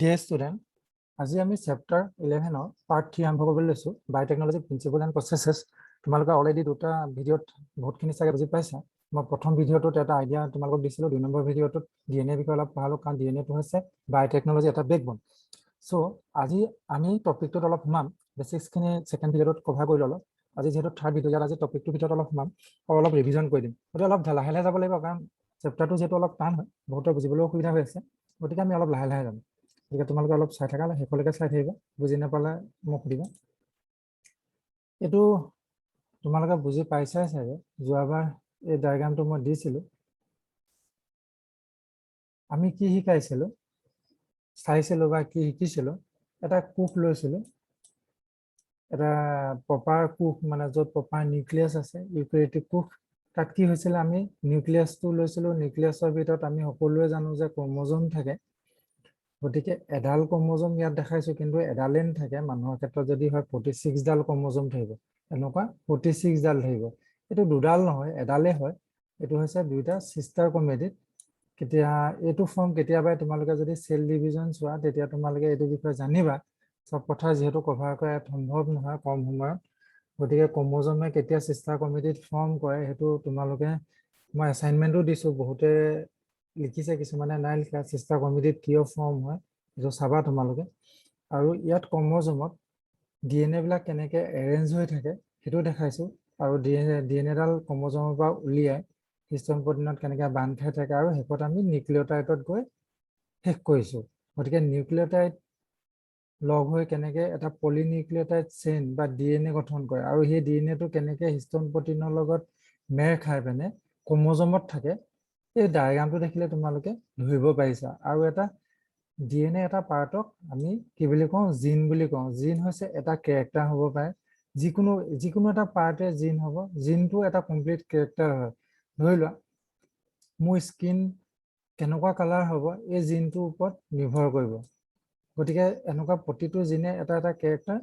Dear student, আজি আমি chapter 11 part 3 আৰম্ভ কৰিবলৈ লৈছো বায়োটেকনলজি প্ৰিন্সিপল এণ্ড প্ৰচেছেছ। তোমালোকে অলৰেডি দুটা ভিডিঅ'ত বহুতখিনি চাগে বুজি পাইছা। মই প্ৰথম ভিডিঅ'টোত এটা আইডিয়া তোমালোকক দিছিলো, 2 নম্বৰ ভিডিঅ'টোত ডিএনএ বিষয়ে অলপ পঢ়ালো, কাৰণ ডিএনএটো হৈছে বায়োটেকনলজি এটা বেকবন। সো আজি আমি টপিকটোত অলপ সোমাম, বেচিক্সখিনি সেকেন্ড ভিডিঅ'টোত কভাৰ কৰি ল'লো। আজি যেহেতু থাৰ্ড ভিডিঅ', ইয়াত আজি টপিকটোৰ ভিতৰত অলপ সোমাম আৰু অলপ ৰিভিজন কৰি দিম। গতিকে অলপ লাহে লাহে যাব লাগিব, কাৰণ চেপ্টাৰটো যেহেতু অলপ টান হয়, বহুতৰ বুজিবলৈ অসুবিধা হৈ আছে, গতিকে আমি অলপ লাহে লাহে যাম। গতিকে তোমালোকে অলপ চাই থাকা, শেষলৈকে চাই থাকিবা, বুজি নাপালে মোক সুধিবা। এইটো তোমালোকে বুজি পাইছাই চাগে, যোৱাবাৰ এই ডায়াগ্ৰামটো মই দিছিলোঁ। আমি কি শিকাইছিলো, চাইছিলো বা কি শিকিছিলো, এটা কোষ লৈছিলো, এটা প্ৰপাৰ কোষ, মানে য'ত প্ৰপাৰ নিউক্লিয়াছ আছে, ইউকেৰিওটিক কোষ। তাত কি হৈছিলে, আমি নিউক্লিয়াছটো লৈছিলো, নিউক্লিয়াছৰ ভিতৰত আমি সকলোৱে জানো যে ক্ৰমোজোম থাকে। গতিকে এডাল ক্ৰমোজোম ইয়াত দেখাইছো, কিন্তু এডালেই নাথাকে। মানুহৰ ক্ষেত্ৰত যদি হয় 46 ডাল ক্ৰমোজোম থাকিব, এনেকুৱা 46 ডাল থাকিব। এইটো দুডাল নহয়, এডালেই হয়। এইটো হৈছে দুইটা সিস্টাৰ ক্ৰমেটিড। কেতিয়া এইটো ফৰ্ম কেতিয়াবাই তোমালোকে যদি সেল ডিভিজন চোৱা, তেতিয়া তোমালোকে এইটো বিষয়ে জানিবা। সব কথা যিহেতু কভাৰ কৰা সম্ভৱ নহয় কম সময়ত, গতিকে ক্ৰমোজোমে কেতিয়া সিস্টাৰ ক্ৰমেটিড ফৰ্ম কৰে সেইটো তোমালোকে, মই এছাইনমেণ্টো দিছো, বহুতে লিখিছে, কিছুমানে নাই লিখা। সিস্টাৰ ক্ৰমেটিড কিয় ফৰ্ম হয় এইটো চাবা তোমালোকে। আৰু ইয়াত ক্ৰমোজোমত ডিএনএ বিলাক কেনেকৈ এৰেঞ্জ হৈ থাকে সেইটো দেখাইছো, আৰু ডিএনএডাল ক্ৰমোজোমৰ পৰা উলিয়াই হিষ্টন প্ৰটিনত কেনেকৈ বান্ধ খাই থাকে, আৰু শেষত আমি নিউক্লিঅটাইডত গৈ শেষ কৰিছো। গতিকে নিউক্লিঅটাইড লগ হৈ কেনেকৈ এটা পলিনিউক্লিঅটাইড চেইন বা ডিএনএ গঠন কৰে, আৰু সেই ডিএনএটো কেনেকৈ হিষ্টন প্ৰটিনৰ লগত মেৰ খাই পেনে ক্ৰমোজোমত থাকে, এই ডায়াগ্ৰামটো দেখিলে তোমালোকে ধৰিব পাৰিছা। আৰু এটা ডিএনএ এটা পাৰ্টক আমি কি বুলি কওঁ, জিন বুলি কওঁ। জিন হৈছে এটা কেৰেক্টাৰ হ'ব পাৰে, যিকোনো এটা পাৰ্টে জিন হ'ব, জিনটো এটা কমপ্লিট কেৰেক্টাৰ হয়। ধৰি লোৱা মোৰ স্কিন কেনেকুৱা কালাৰ হ'ব, এই জিনটোৰ ওপৰত নিৰ্ভৰ কৰিব। গতিকে এনেকুৱা প্ৰতিটো জিনে এটা এটা কেৰেক্টাৰ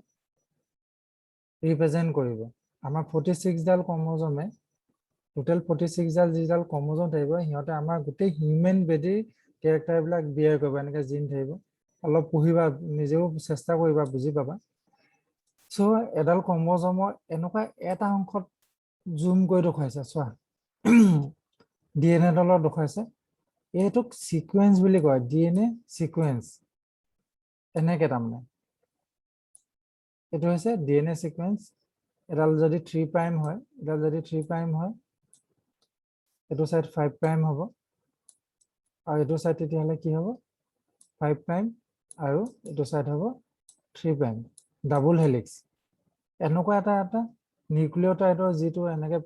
ৰিপ্ৰেজেণ্ট কৰিব। আমাৰ 46 ডাল ক্ৰমোজোমে, টোটেল 46 ডাল যিডাল ক্ৰমোজোম থাকিব, সিহঁতে আমাৰ গোটেই হিউমেন বডিৰ কেৰেক্টাৰবিলাক বিয়াৰ কৰিব, এনেকৈ জিন থাকিব। অলপ পঢ়িবা, নিজেও চেষ্টা কৰিবা, বুজি পাবা। চ' এডাল ক্ৰমোজোমৰ এনেকুৱা এটা অংশত জুম কৰি দেখুৱাইছে, চোৱা ডিএনএ ডালত দেখুৱাইছে। এইটোক সিকুৱেন্স বুলি কয়, ডিএনএ সিকুৱেন্স। এনেকৈ তাৰমানে এইটো হৈছে ডিএনএ সিকুৱেন্স। এডাল যদি 3 প্ৰাইম হয়, এডাল যদি 3 প্ৰাইম হয়, এইটো সাইড 5 প্ৰাইম হ'ব, আৰু এইটো সাইড তেতিয়াহ'লে কি হ'ব, 5 প্ৰাইম, আৰু এইটো সাইড হ'ব 3 প্ৰাইম, ডাবল হেলিক্স। এনেকুৱা এটা নিউক্লিঅটাইডৰ যিটো এনেকৈ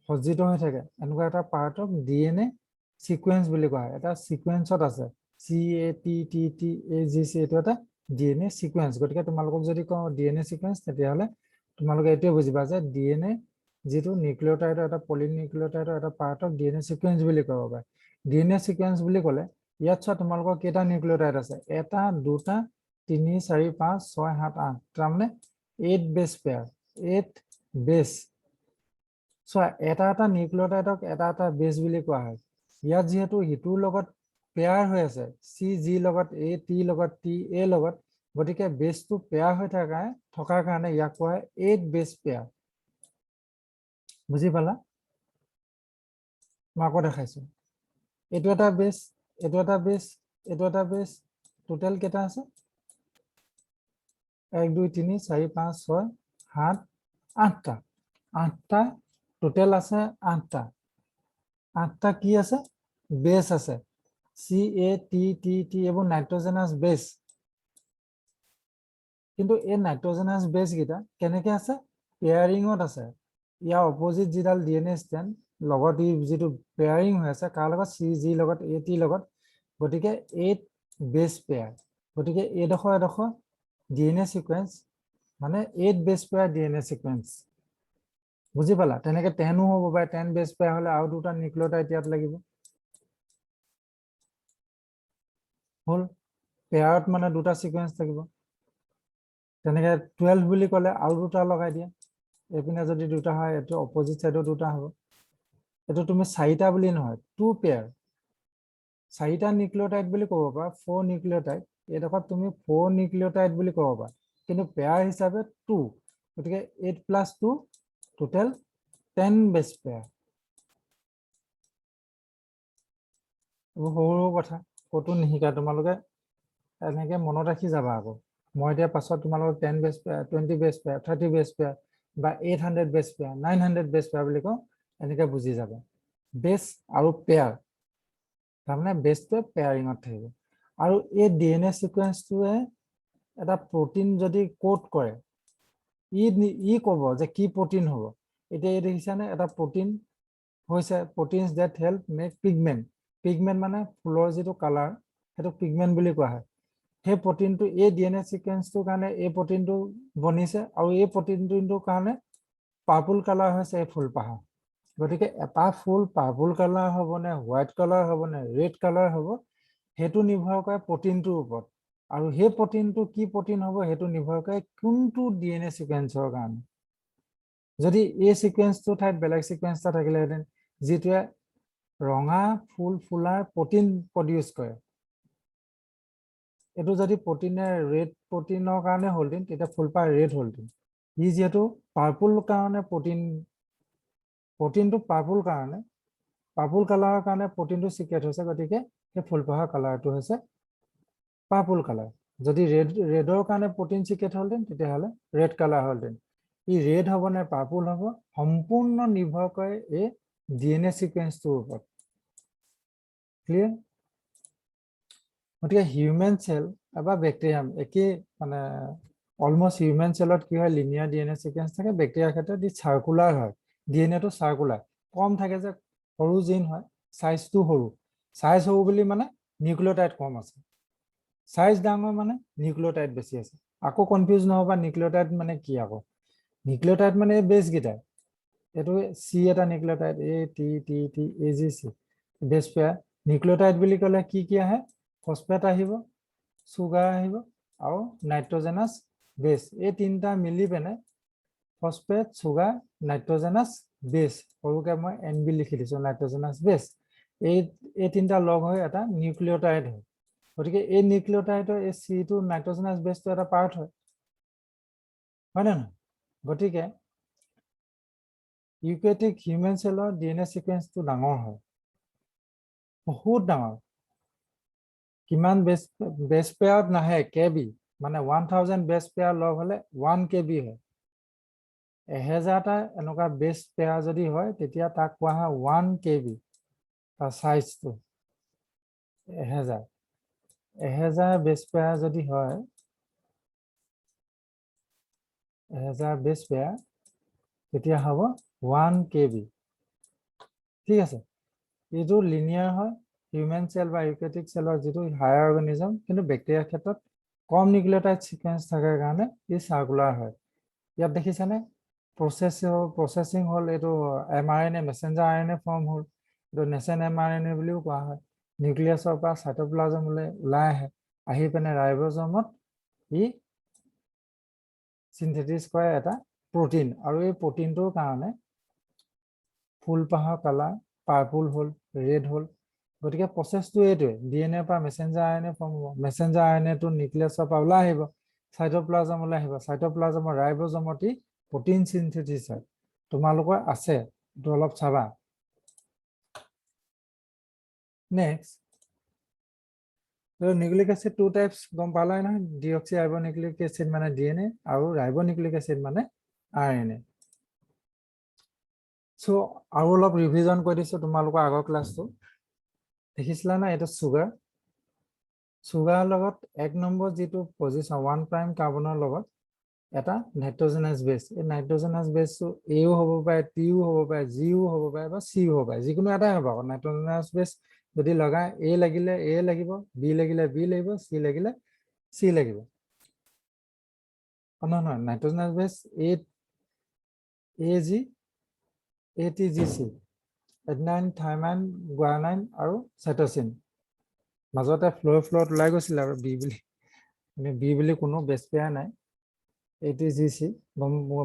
সজ্জিত হৈ থাকে, এনেকুৱা এটা পাৰ্টক ডিএনএ সিকুৱেন্স বুলি কোৱা হয়। এটা সিকুৱেন্সত আছে, CATTTAGC, এইটো এটা ডিএনএ সিকুৱেন্স। গতিকে তোমালোকক যদি কওঁ ডিএনএ সিকুৱেন্স, তেতিয়াহ'লে তোমালোকে এইটোৱে বুজিবা যে ডিএনএ যিটো নিউক্লিঅটাইডৰ এটা পলিনিউক্লিঅটাইডৰ এটা পাৰ্টক ডিএনএ সিকুৱেন্স বুলি ক'ব পাৰে। ডিএনএ সিকুৱেন্স বুলি ক'লে ইয়াত চোৱা তোমালোকৰ কেইটা নিউক্লিঅটাইড আছে, 1 2 3 4 5 6 7 8, তাৰমানে 8 বেছ পেয়াৰ, 8 বেছ। চোৱা এটা নিউক্লিঅটাইডক এটা বেছ বুলি কোৱা হয়। ইয়াত যিহেতু ইটোৰ লগত পেয়াৰ হৈ আছে, CG লগত A, T লগত T, A লগত, গতিকে বেছটো পেয়াৰ হৈ থকাৰ কাৰণে ইয়াক কোৱা হয় 8 বেছ পেয়াৰ। বুজি পালা? মই আকৌ দেখাইছো, এইটো এটা বেছ, এইটো এটা বেছ, এইটো এটা বেছ, টোটেল কেইটা আছে, 1 2 3 4 5 6 7 8টা, 8টা টোটেল আছে, 8টা কি আছে, বেছ আছে, CATTT, এইবোৰ নাইট্ৰজেনাছ বেছ। কিন্তু এই নাইট্ৰজেনাছ বেছ কেইটা কেনেকৈ আছে, পেয়াৰিঙত আছে। ইয়াৰ অপজিট যিডাল ডিএনএ ষ্ট্ৰেণ্ড লগত যিটো পেয়াৰিং হৈ আছে, কাৰ লগত, CG লগত AT লগত, গতিকে 8 বেছ পেয়াৰ। গতিকে এডোখৰ ডিএনএ সিকুৱেন্স মানে 8 বেছ পেয়াৰ ডিএনএ সিকুৱেন্স। বুজি পালা? তেনেকৈ 10ও হ'ব পাৰে, 10 বেছ পেয়াৰ হ'লে আৰু দুটা নিউক্লিঅটাইড ইয়াত লাগিব। হ'ল, পেয়াৰত মানে দুটা সিকুৱেন্স থাকিব। তেনেকৈ 12 বুলি ক'লে আৰু দুটা লগাই দিয়া, এইপিনে যদি দুটা হয়, এইটো অপজিট চাইডত দুটা হ'ব। এইটো তুমি 4টা বুলি নহয়, 2 পেয়াৰ, 4টা নিউক্লিওটাইড বুলি ক'ব পাৰা 4 নিউক্লিওটাইড এইডোখৰত তুমি 4 নিউক্লিওটাইড বুলি ক'ব পাৰা কিন্তু পেয়াৰ হিচাপে 2 গতিকে 8 + 2 টোটেল 10 বেছ পেয়াৰ সৰু কথা ক'তো নিশিকা তোমালোকে এনেকে মনত ৰাখি যাবা আকৌ মই এতিয়া পাছত তোমালোকক 10 বেছ পেয়াৰ 20 বেছ পেয়াৰ 30 বেছ পেয়াৰ বা 800 বেছ পেয়াৰ 900 বেছ পেয়াৰ বুলি কওঁ এনেকে বুজি যাবা বেছ আৰু পেয়াৰ তাৰমানে বেছটোৱে পেয়াৰিঙত থাকিব আৰু এই ডিএনএ সিকুৱেন্সটোৱে এটা প্ৰটিন যদি কোড কৰে ই ক'ব যে কি প্ৰটিন হ'ব এতিয়া এই দেখিছানে এটা প্ৰটিন হৈছে proteins that help make pigment pigment মানে ফুলৰ যিটো কালাৰ সেইটো পিগমেন্ট বুলি কোৱা হয় সেই প্ৰটিনটো এই ডিএনএ সিকুৱেন্সটোৰ কাৰণে এই প্ৰটিনটো বনিছে আৰু এই প্ৰটিনটোৰ কাৰণে পাৰ্পল কালাৰ হৈছে এই ফুলপাহৰ গতিকে এটা ফুল পাৰ্পল কালাৰ হ'ব নে হোৱাইট কালাৰ হ'ব নে ৰেড কালাৰ হ'ব সেইটো নিৰ্ভৰ কৰে প্ৰটিনটোৰ ওপৰত আৰু সেই প্ৰটিনটো কি প্ৰটিন হ'ব সেইটো নিৰ্ভৰ কৰে কোনটো ডিএনএ সিকুৱেন্সৰ কাৰণে যদি এই সিকুৱেন্সটো ঠাইত বেলেগ সিকুৱেন্স এটা থাকিলেহেঁতেন যিটোৱে ৰঙা ফুল ফুলাৰ প্ৰটিন প্ৰডিউচ কৰে এইটো যদি প্ৰটিনে ৰেড প্ৰটিনৰ কাৰণে হ'লহেঁতেন তেতিয়া ফুলপাহ ৰেড হ'লহেঁতেন ই যিহেতু পাৰ্পল কাৰণে প্ৰটিনটো পাৰ্পল কাৰণে পাৰ্পল কালাৰৰ কাৰণে প্ৰটিনটো চিক্ৰেট হৈছে গতিকে সেই ফুলপাহৰ কালাৰটো হৈছে পাৰ্পল কালাৰ যদি ৰেডৰ কাৰণে প্ৰটিন চিক্ৰেট হ'লহেঁতেন তেতিয়াহ'লে ৰেড কালাৰ হ'লহেঁতেন ই ৰেড হ'ব নে পাৰ্পল হ'ব সম্পূৰ্ণ নিৰ্ভৰ কৰে এই ডিএনএ সিকুৱেন্সটোৰ ওপৰত ক্লিয়াৰ গতিকে হিউমেন চেল বা বেক্টেৰিয়াম একেই মানে অলমোষ্ট হিউমেন চেলত কি হয় লিনিয়াৰ ডিএনএ সিকুৱেন্স থাকে বেক্টেৰিয়াৰ ক্ষেত্ৰত ই চাৰ্কুলাৰ হয় ডিএনএটো চাৰ্কুলাৰ কম থাকে যে সৰু জিন হয় সাইজটো সৰু সাইজ সৰু বুলি মানে নিউক্লিওটাইড কম আছে সাইজ ডাঙৰ মানে নিউক্লিওটাইড বেছি আছে আকৌ কনফিউজ নহবা নিউক্লিওটাইড মানে কি আকৌ নিউক্লিওটাইড মানে বেছ গিটা এটো সি এটা নিউক্লিওটাইড এ টি টি টি এ জি সি বেছ পেয়াৰ নিউক্লিওটাইড বুলি ক'লে কি কি আহে ফসফেট আহিব সুগাৰ আহিব আৰু নাইট্ৰজেনাছ বেছ এই তিনটা মিলি পেনে ফসফেট সুগাৰ নাইট্ৰজেনাছ বেছ সৰুকে মই এনবি লিখি দিছো নাইট্ৰজেনাছ বেছ এই তিনটা লগ হৈ এটা নিউক্লিওটাইড হয় গতিকে এই নিউক্লিওটাইডৰ এই সিটো নাইট্ৰজেনাছ বেছটো এটা পাৰ্ট হয় না গতিকে ইউকেৰিওটিক হিউমেন চেলৰ ডিএনএ সিকুৱেন্সটো ডাঙৰ হয় বহুত ডাঙৰ কিমান বেছ পেয়াৰত নাহে কেবি মানে 1000 বেছ পেয়াৰ লগ হলে 1 কেবি হয় 1000টা এনেকুৱা বেছ পেয়াৰ যদি হয় তেতিয়া তাক কোৱা হয় 1 কেবি তাৰ সাইজটো 1000 বেছ পেয়াৰ যদি হয় 1000 বেছ পেয়াৰ তেতিয়া হ'ব 1 কেবি ঠিক আছে এইটো লিনিয়াৰ হয় হিউমেন চেল বা ইউকেৰিওটিক চেলৰ যিটো হায়াৰ অৰ্গানিজম কিন্তু বেক্টেৰিয়াৰ ক্ষেত্ৰত কম নিউক্লিওটাইড সিকুৱেন্স থাকাৰ কাৰণে ই সাৰ্কুলাৰ হয় ইয়াত দেখিছানে প্ৰসেসিং হল এইটো এমআৰএনএ মেসেঞ্জাৰ আৰএনএ ফৰ্ম হল এইটো নেসেন এমআৰএনএ বুলিও কোৱা হয় নিউক্লিয়াছৰ পৰা সাইটোপ্লাজমলৈ ওলাই আহে আহি পেনে ৰাইবোজমত ই সিনথেটিছ কৰে এটা প্ৰটিন আৰু এই প্ৰটিনটোৰ কাৰণে ফুলপাহৰ কালাৰ পাৰ্পল হল ৰেড হল গতিকে প্ৰসেসটো এইটোৱে ডিএনএ পৰা মেসেঞ্জাৰ আৰএনএ ফৰ্ম হ'ব মেসেঞ্জাৰ আৰএনএটো নিউক্লিয়াছৰ পৰা ওলাই আহিব সাইটোপ্লাজমলৈ আহিব সাইটোপ্লাজমৰ ৰাইবোজমত প্ৰটিন সিনথেটিছ হয় তোমালোকৰ আছে এইটো অলপ চাবা next nucleic acid two types গম পালাই নহয় ডিঅক্সি ৰাইবোনিউক্লিক এসিড মানে ডিএনএ আৰু ৰাইবোনিউক্লিক এসিড মানে আৰএনএ সো আৰু অলপ ৰিভিজন কৰি দিছো তোমালোকৰ আগৰ ক্লাছটো দেখিছিলা না এটা সুগাৰ লগত 1 নম্বৰ যিটো পজিশন 1 প্ৰাইম কাৰ্বনৰ লগত এটা নাইট্ৰজেনাছ বেছ এই নাইট্ৰজেনাছ বেছটো এও হ'ব পাৰে টিও হ'ব পাৰে জিও হ'ব পাৰে বা চিও হ'ব পাৰে যিকোনো এটাই হ'ব নাইট্ৰজেনাছ বেছ যদি লগাই এ লাগিলে এ লাগিব বি লাগিলে বি লাগিব সি লাগিলে সি লাগিব নহয় নাইট্ৰজেনাছ বেছ এ জি এটিজিসি এডেনাইন থাইমাইন গুয়ানাইন আৰু সাইটোসিন মাজতে ফ্ল'ত ওলাই গৈছিল আৰু বি বুলি কোনো বেছ পেয়াৰ নাই এটিজিসি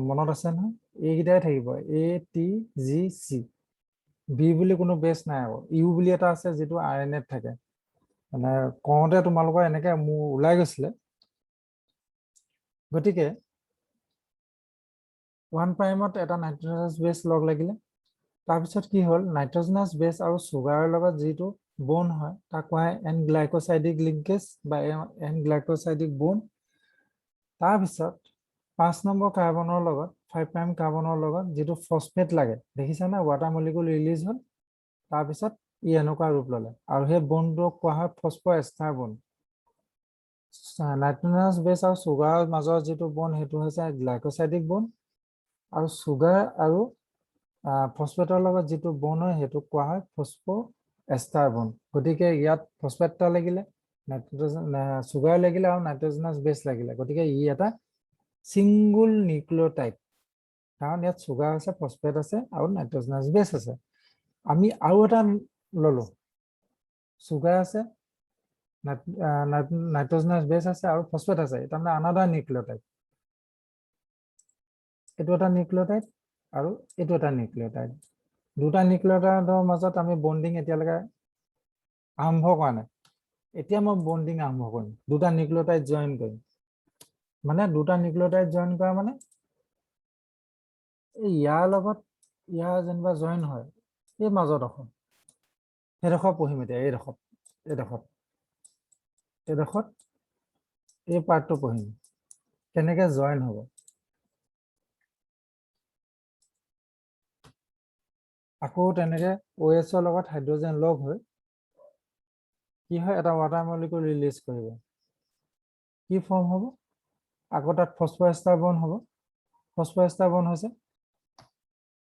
মনত আছে নহয় এইকেইটাই থাকিব এটিজিসি বি বুলি কোনো বেছ নাই আৰু ইউ বুলি এটা আছে যিটো আৰএনএত থাকে মানে কওঁতে তোমালোকৰ এনেকে মোৰ ওলাই গৈছিলে গতিকে 1 প্ৰাইমত এটা নাইট্ৰজেনাছ বেছ লগ লাগিলে তাৰপিছত কি হ'ল নাইট্ৰজেনাছ বেছ আৰু চুগাৰৰ লগত যিটো বন হয় তাক কোৱা হয় এন গ্লাইকোসাইডিক লিংকেজ বা এন গ্লাইকোসাইডিক বন তাৰপিছত 5 নম্বৰ কাৰ্বনৰ লগত 5 প্ৰাইম কাৰ্বনৰ লগত যিটো ফসফেট লাগে দেখিছানে ওৱাটাৰ মলিকুল ৰিলিজ হ'ল তাৰপিছত ই এনেকুৱা ৰূপ ল'লে আৰু সেই বনটোক কোৱা হয় ফসফোএষ্টাৰ বন নাইট্ৰজেনাছ বেছ আৰু চুগাৰৰ মাজৰ যিটো বন সেইটো হৈছে গ্লাইকোসাইডিক বন আৰু চুগাৰ আৰু ফসফেটৰ লগত যিটো বন হয় সেইটোক কোৱা হয় ফসফোএষ্টাৰ বন গতিকে ইয়াত ফসফেট এটা লাগিলে নাইট্ৰজেন চুগাৰ লাগিলে আৰু নাইট্ৰজেনাছ বেছ লাগিলে গতিকে ই এটা সিঙ্গল নিউক্লিওটাইড কাৰণ ইয়াত চুগাৰ আছে ফসফেট আছে আৰু নাইট্ৰজেনাছ বেছ আছে আমি আৰু এটা ললো চুগাৰ আছে নাইট্ৰজেনাছ বেছ আছে আৰু ফসফেট আছে এটা মানে আনাদাৰ নিউক্লিওটাইড এইটো এটা নিউক্লিওটাইড আৰু এইটো এটা নিউক্লিওটাইড দুটা নিউক্লিওটাইডৰ মাজত আমি বন্ডিং এতিয়ালৈকে আৰম্ভ কৰা নাই এতিয়া মই বন্ডিং আৰম্ভ কৰিম দুটা নিউক্লিওটাইড জয়েন কৰিম মানে দুটা নিউক্লিওটাইড জয়েন কৰা মানে এই ইয়াৰ লগত ইয়াৰ যেনিবা জয়েন হয় এই মাজৰডোখৰ সেইডোখৰ পঢ়িম এতিয়া এইডোখৰত এই পাৰ্টটো পঢ়িম কেনেকে জয়েন হ'ব আকৌ তেনেকে OH ৰ লগত হাইড্ৰজেন লগ হৈ কি হয় এটা ওৱাটাৰ মলিকুল ৰিলিজ কৰিব কি ফৰ্ম হ'ব আকৌ তাত ফসফোএষ্টাৰ বন হ'ব ফসফোএষ্টাৰ বন হৈছে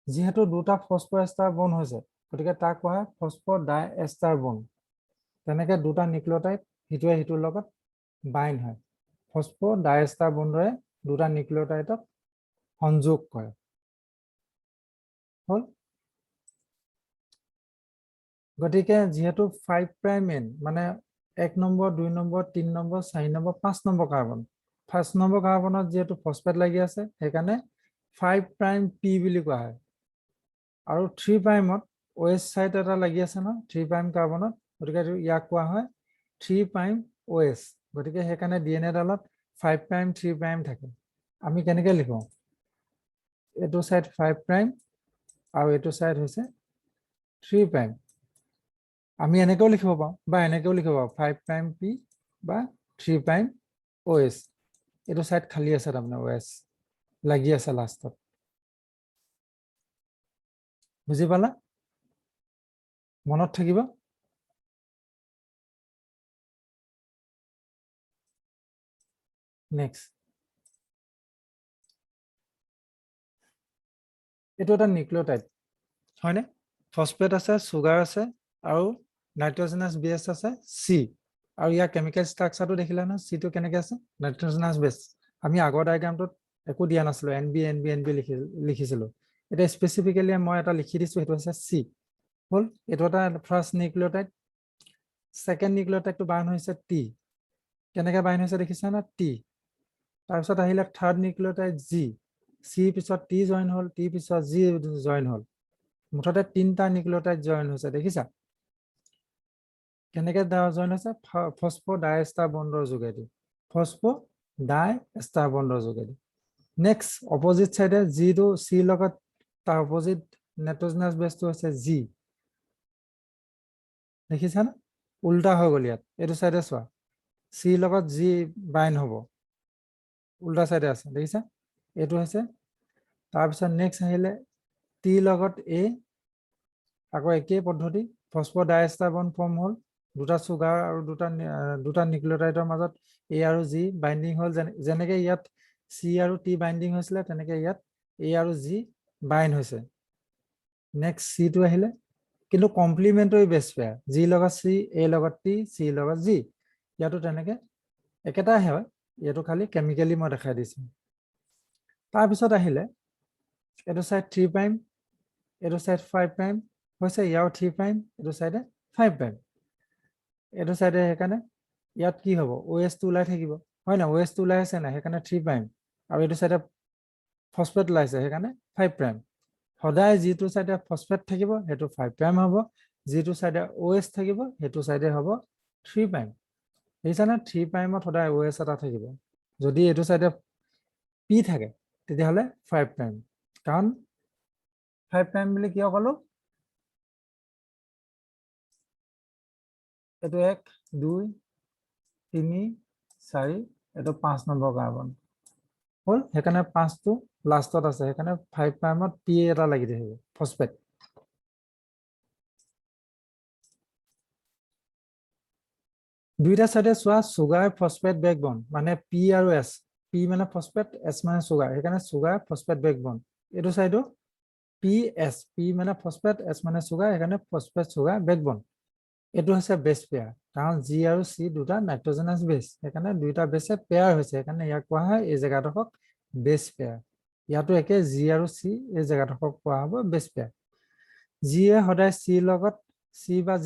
যেহেতু দুটা ফসফোএষ্টাৰ বন হৈছে গতিকে তাক কোৱা হয় ফসফোডাইএষ্টাৰ বন তেনেকে দুটা নিউক্লিওটাইড হিটোৱে হিটোৰ লগত বাইন্ড হয় ফসফোডাইএষ্টাৰ বনৰে দুটা নিউক্লিওটাইডক সংযোগ কৰে হল গতিকে যেহেতু 5 প্ৰাইম এন মানে 1 নম্বৰ 2 নম্বৰ 3 নম্বৰ 4 নম্বৰ 5 নম্বৰ কাৰ্বন 1st নম্বৰ কাৰ্বনত যেহেতু ফসফেট লাগি আছে সেইকাৰণে 5 প্ৰাইম পি বুলি কোৱা হয় আৰু 3 প্ৰাইমত OH সাইট এটা লাগি আছে ন 3 প্ৰাইম কাৰ্বনত গতিকে ইয়াক কোৱা হয় 3 প্ৰাইম OH গতিকে সেইকাৰণে DNA ডালত 5 প্ৰাইম 3 প্ৰাইম থাকে আমি কেনেকৈ লিখো এইটো সাইট 5 প্ৰাইম আৰু এইটো সাইট হৈছে 3 প্ৰাইম আমি এনেকেও লিখিব পাওঁ বা এনেকেও লিখিব পাওঁ 5 প্ৰাইম পি বা 3 প্ৰাইম OH এইটো সাইট খালি আছে তাৰমানে OH লাগি আছে লাষ্টত বুজি পালা মনত থাকিব নেক্সট এইটো এটা নিউক্লিওটাইড হয়নে ফসফেট আছে সুগাৰ আছে আৰু নাইট্ৰজেনাছ বেছ আছে সি আৰু ইয়াৰ কেমিকেল ষ্ট্ৰাকচাৰটো দেখিলা না সিটো কেনেকৈ আছে নাইট্ৰজেনাছ বেছ আমি আগৰ ডায়াগ্ৰামটোত একো দিয়া নাছিলো NB লিখিছিলো এটা স্পেসিফিক্যালি মই এটা লিখি দিছো সেইটো হৈছে সি হল এইটো এটা ফাৰ্স্ট নিউক্লিওটাইড সেকেন্ড নিউক্লিওটাইডটো বাইন্ড হৈছে টি কেনেকৈ বাইন্ড হৈছে দেখিছা না টি তাৰপিছত আহিলে থাৰ্ড নিউক্লিওটাইড জি সি পিছত টি জয়েন হল টি পিছত জি জয়েন হল মুঠতে 3টা নিউক্লিওটাইড জয়েন হৈছে দেখিছা কেনেকৈ জয়েন হৈছে ফসফোডাইএষ্টাৰ বন্ডৰ যোগেদি ফসফোডাইএষ্টাৰ বন্ডৰ যোগেদি নেক্সট অপোজিট সাইডে জিটো সি লগত তাৰ অপোজিট নাইট্ৰজেনাছ বেছটো আছে জি দেখিছা না উল্টা হৈ গ'ল ইয়াত এইটো সাইডে চোৱা সি লগত জি বাইন্ড হ'ব উল্টা সাইডে আছে দেখিছা এইটো হৈছে তাৰপিছত নেক্সট আহিলে টি লগত এ আকৌ একেই পদ্ধতি ফসফোডাইএষ্টাৰ বন্ড ফৰ্ম হ'ল দুটা সুগাৰ আৰু দুটা নিউক্লিওটাইডৰ মাজত এ আৰু জি বাইন্ডিং হ'ল যেনেকৈ ইয়াত চি আৰু টি বাইন্ডিং হৈছিলে তেনেকৈ ইয়াত এ আৰু জি বাইন্ড হৈছে নেক্সট সিটো আহিলে কিন্তু কমপ্লিমেন্টাৰী বেছ পেয়াৰ জি লগত চি এ লগত টি চি লগত জি ইয়াতো তেনেকৈ একেটাই হয় ইয়াতো খালি কেমিকেলি মই দেখাই দিছো তাৰপিছত আহিলে এইটো সাইড 3 প্ৰাইম এইটো সাইড 5 প্ৰাইম হৈছে ইয়াও 3 প্ৰাইম এইটো সাইডে 5 প্ৰাইম এইটো সাইডে সেইকাৰণে ইয়াত কি হ'ব OH টো ওলাই থাকিব হয় না OH টো ওলাই আছে না সেইকাৰণে 3 প্ৰাইম আৰু এইটো সাইডে ফসফেট ওলাইছে সেইকাৰণে 5 প্ৰাইম সদায় যিটো সাইডে ফসফেট থাকিব সেইটো 5 প্ৰাইম হ'ব যিটো সাইডে OH থাকিব সেইটো সাইডে হ'ব 3 প্ৰাইম দেখিছানে 3 প্ৰাইমত সদায় OS এটা থাকিব যদি এইটো সাইডে P থাকে তেতিয়াহলে 5 প্ৰাইম কাৰণ 5 প্ৰাইম বুলি কিয় ক'লো এটো 1 2 3 4 এটো 5 নম্বৰ কাৰ্বন হল হেকানে 5 টো লাষ্টত আছে হেকানে 5 প্ৰাইমত P এটা লাগি থাকিব ফসফেট দুইটা সাইডে সোয়া সুগাৰ ফসফেট বেকবোন মানে P আৰু S P মানে ফসফেট S মানে সুগার হেকানে সুগার ফসফেট বেকবোন এটো সাইডো PS P মানে ফসফেট S মানে সুগার হেকানে ফসফেট সুগার বেকবোন এটো হৈছে বেস পেয়ার কারণ G আৰু C দুটা নাইট্ৰোজেনাস বেস হেকানে দুইটা বেসে পেয়াৰ হৈছে হেকানে ইয়াক কোৱা হয় এই জায়গাডোখক বেস পেয়াৰ ইয়াতো একে G আৰু C এই জায়গাডোখক কোৱা হ'ব বেস পেয়ার G এ সদায় C লগত C বা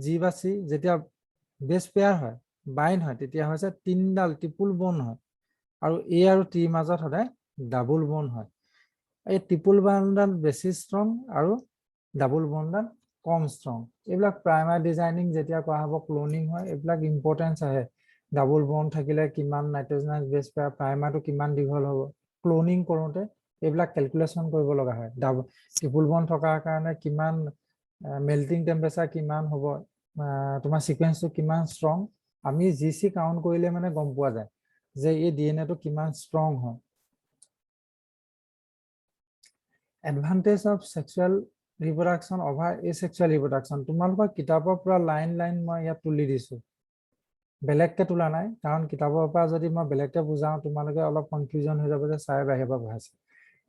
G বা C যেতিয়া বেস পেয়ার হয় বাইন হয় তেতিয়া হৈছে তিনডাল ট্রিপল বন্ড হয় আৰু A আৰু T মাজত সদায় ডাবল বন্ড হয় এই ট্ৰিপল বন্ডডাল বেছি স্ট্ৰং আৰু ডাবল বন্ডডাল কম স্ট্ৰং এইবিলাক প্ৰাইমাৰি ডিজাইনিং যেতিয়া কৰা হ'ব ক্লোনিং হয় এইবিলাক ইম্পৰ্টেন্স আহে ডাবল বন্ড থাকিলে কিমান নাইট্ৰোজেনাস বেস পেয়াৰ প্ৰাইমাৰটো কিমান দীঘল হ'ব ক্লোনিং কৰোতে এইবিলাক ক্যালকুলেশন কৰিব লগা হয় ডাবল ট্ৰিপল বন্ড থকাৰ কাৰণে কিমান মেল্টিং টেম্পাৰেচাৰ কিমান হ'ব তোমাৰ সিকোয়েন্সটো কিমান স্ট্ৰং আমি জিসি কাউন্ট কৰিলে মানে গম পোৱা যায় যে এই ডিএনএ টো কিমান স্ট্ৰং হয় advantage of sexual reproduction over asexual reproduction তোমালোকৰ কিতাপৰ পৰা লাইন লাইন মই ইয়াত তুলি দিছো বেলেগকে তোলা নাই কাৰণ কিতাপৰ পৰা যদি মই বেলেগকে বুজাও তোমালোকে অলপ কনফিউজন হৈ যাব যে সাই বাহিৰৰ পৰা পঢ়াইছে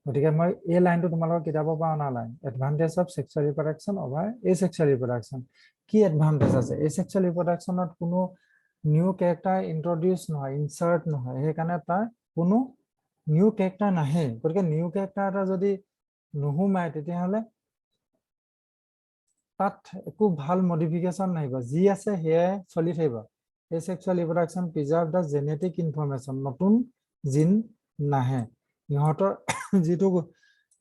গতিকে মই এই লাইনটো তোমালোকৰ কিতাপৰ পৰা অনা line advantage of sexual reproduction over asexual reproduction কি এডভান্টেজ আছে এসেক্সুয়াল রিপ্রোডাকশনত কোনো নিউ ক্যারেক্টার ইন্ট্রোডিউস নহয় ইনসার্ট নহয় সেইকাৰণে তাৰ কোনো নিউ ক্যারেক্টার নাহে গতিকে নিউ ক্যারেক্টার এটা যদি নুহুমাই তেতিয়াহলে তাত একো ভাল মডিফিকেশন নাহিব যি আছে হেয়াই চলি থাকিব asexual reproduction preserve the genetic information নতুন জিন নাহে ইহঁতৰ যিটো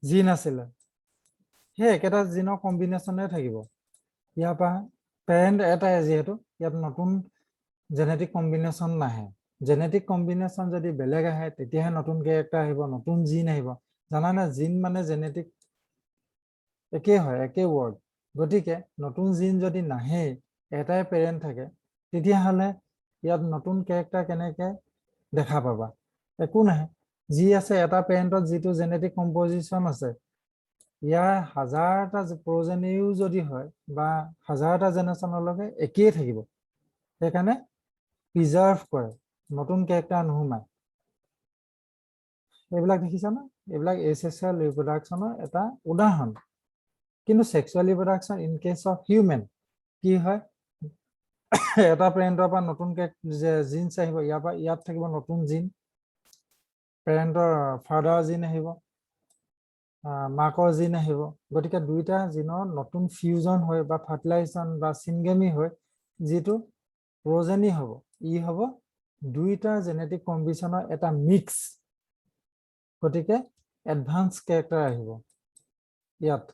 জিন আছিল হে একেটা জিনৰ কম্বিনেশনে থাকিব ইয়াৰ পৰা প্যাৰেন্ট এটাই যেহেতু ইয়াত নতুন জেনেটিক কম্বিনেশন নাহে জেনেটিক কম্বিনেশন যদি বেলেগ আহে তেতিয়াহে নতুন ক্যারেক্টার আহিব নতুন জিন আহিব জানা না জিন মানে জেনেটিক একে হয় একে ওয়ার্ড গতিকে নতুন জিন যদি নাহে এটাই প্যারেন্ট থাকে তেতিয়াহলে ইয়াত নতুন ক্যারেক্টার কেনেকে দেখা পাবা একো নাহে যি আছে এটা প্যারেন্টত যিটো জেনেটিক কম্পোজিশন আছে ইয়াৰ হাজাৰটা প্ৰজেনিও যদি হয় বা হাজাৰটা জেনেৰেশ্যনলৈকে একেই থাকিব সেইকাৰণে প্ৰিজাৰ্ভ কৰে নতুন ক্যাৰেক্টাৰ নুহুমায় এইবিলাক দেখিছা না এইবিলাক এসেক্সুয়াল ৰিপ্ৰোডাকশনৰ এটা উদাহৰণ কিন্তু sexual reproduction in case of human কি হয় এটা প্যাৰেন্টৰ পৰা নতুন জিনছ আহিব ইয়াত থাকিব নতুন জিন প্যাৰেন্টৰ ফাদাৰ জিন আহিব মাকৰ জিন আহিব গতিকে দুইটা জিনৰ নতুন ফিউজন হয় বা ফাৰ্টিলাইজেশন বা সিনগেমি হয় যেটো প্ৰজেনি হ'ব ই হ'ব দুইটা জেনেটিক কম্বিনেশনৰ এটা মিক্স গতিকে এডভান্স ক্যারেক্টার আহিব ইয়াত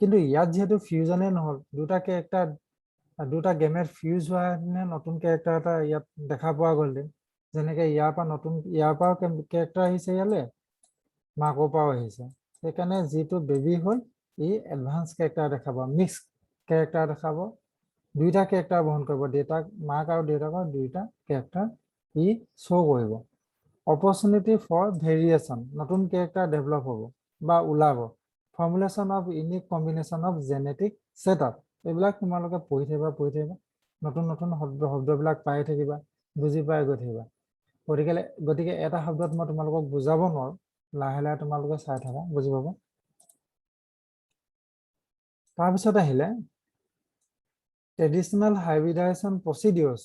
কিন্তু ইয়াত যেহেতু ফিউজনে নহল দুটা ক্যারেক্টার দুটা গেমেট ফিউজ হোৱা নতুন ক্যাৰেক্টাৰ এটা ইয়াত দেখা পোৱা গ'ল যেনেকে ইয়াৰ পৰা নতুন ইয়াৰ পৰা ক্যাৰেক্টাৰ আহিছে ইয়ালে মাকৰ পৰা আহিছে সেইকাৰণে যেটো বেবি হল ই এডভান্স ক্যাৰেক্টাৰ দেখাব মিক্স ক্যাৰেক্টাৰ দেখাব দুইটা ক্যাৰেক্টাৰ বহন কৰিব দেউতাক মাক আৰু দেউতাকৰ দুইটা ক্যাৰেক্টাৰ ই শো কৰিব অপরচুনিটি ফর ভেরিয়েশন নতুন ক্যারেক্টার ডেভেলপ হব বা ওলাব formulation of unique combination of genetic setup এইবিলাক তোমালোকে পঢ়ি থাকিবা নতুন নতুন শব্দবিলাক পাই থাকিবা বুজি পাই গৈ থাকিবা গতিকে এটা শব্দত মই তোমালোকক বুজাব নোৱাৰো লাহে লাহে তোমালোকে চাই থাকা বুজি পাবা তাৰপিছত আহিলে ট্ৰেডিশনাল হাইব্ৰিডাইজেশন প্ৰচিডিউৰছ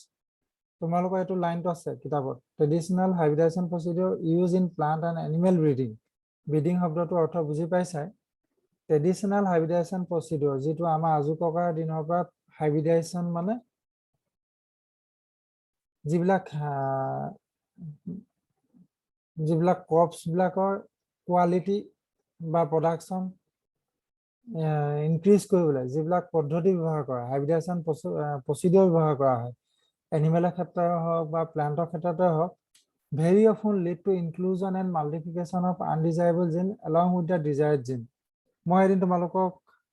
তোমালোকৰ এইটো লাইনটো আছে কিতাপত traditional hybridization procedure use in plant and animal breeding শব্দটোৰ অৰ্থ বুজি পাইছাই ট্ৰেডিশনাল হাইব্ৰিডাইজেশন প্ৰচিডিউৰ যেটো আমাৰ আজু ককাৰ দিনৰ পৰা হাইব্ৰিডাইজেশন মানে যিবিলাক ক্ৰপছ বিলাকৰ কোৱালিটি বা প্ৰডাকশন ইনক্ৰিজ কৰিবলৈ যিবিলাক পদ্ধতি ব্যৱহাৰ কৰা হাইব্ৰিডাইজেশন প্ৰচিডিউৰ ব্যৱহাৰ কৰা হয় এনিমেলৰ ক্ষেত্ৰতে হওক বা প্লান্টৰ ক্ষেত্ৰতে হওক very often lead to inclusion and multiplication of undesirable gene along with the desired gene. মই এদিন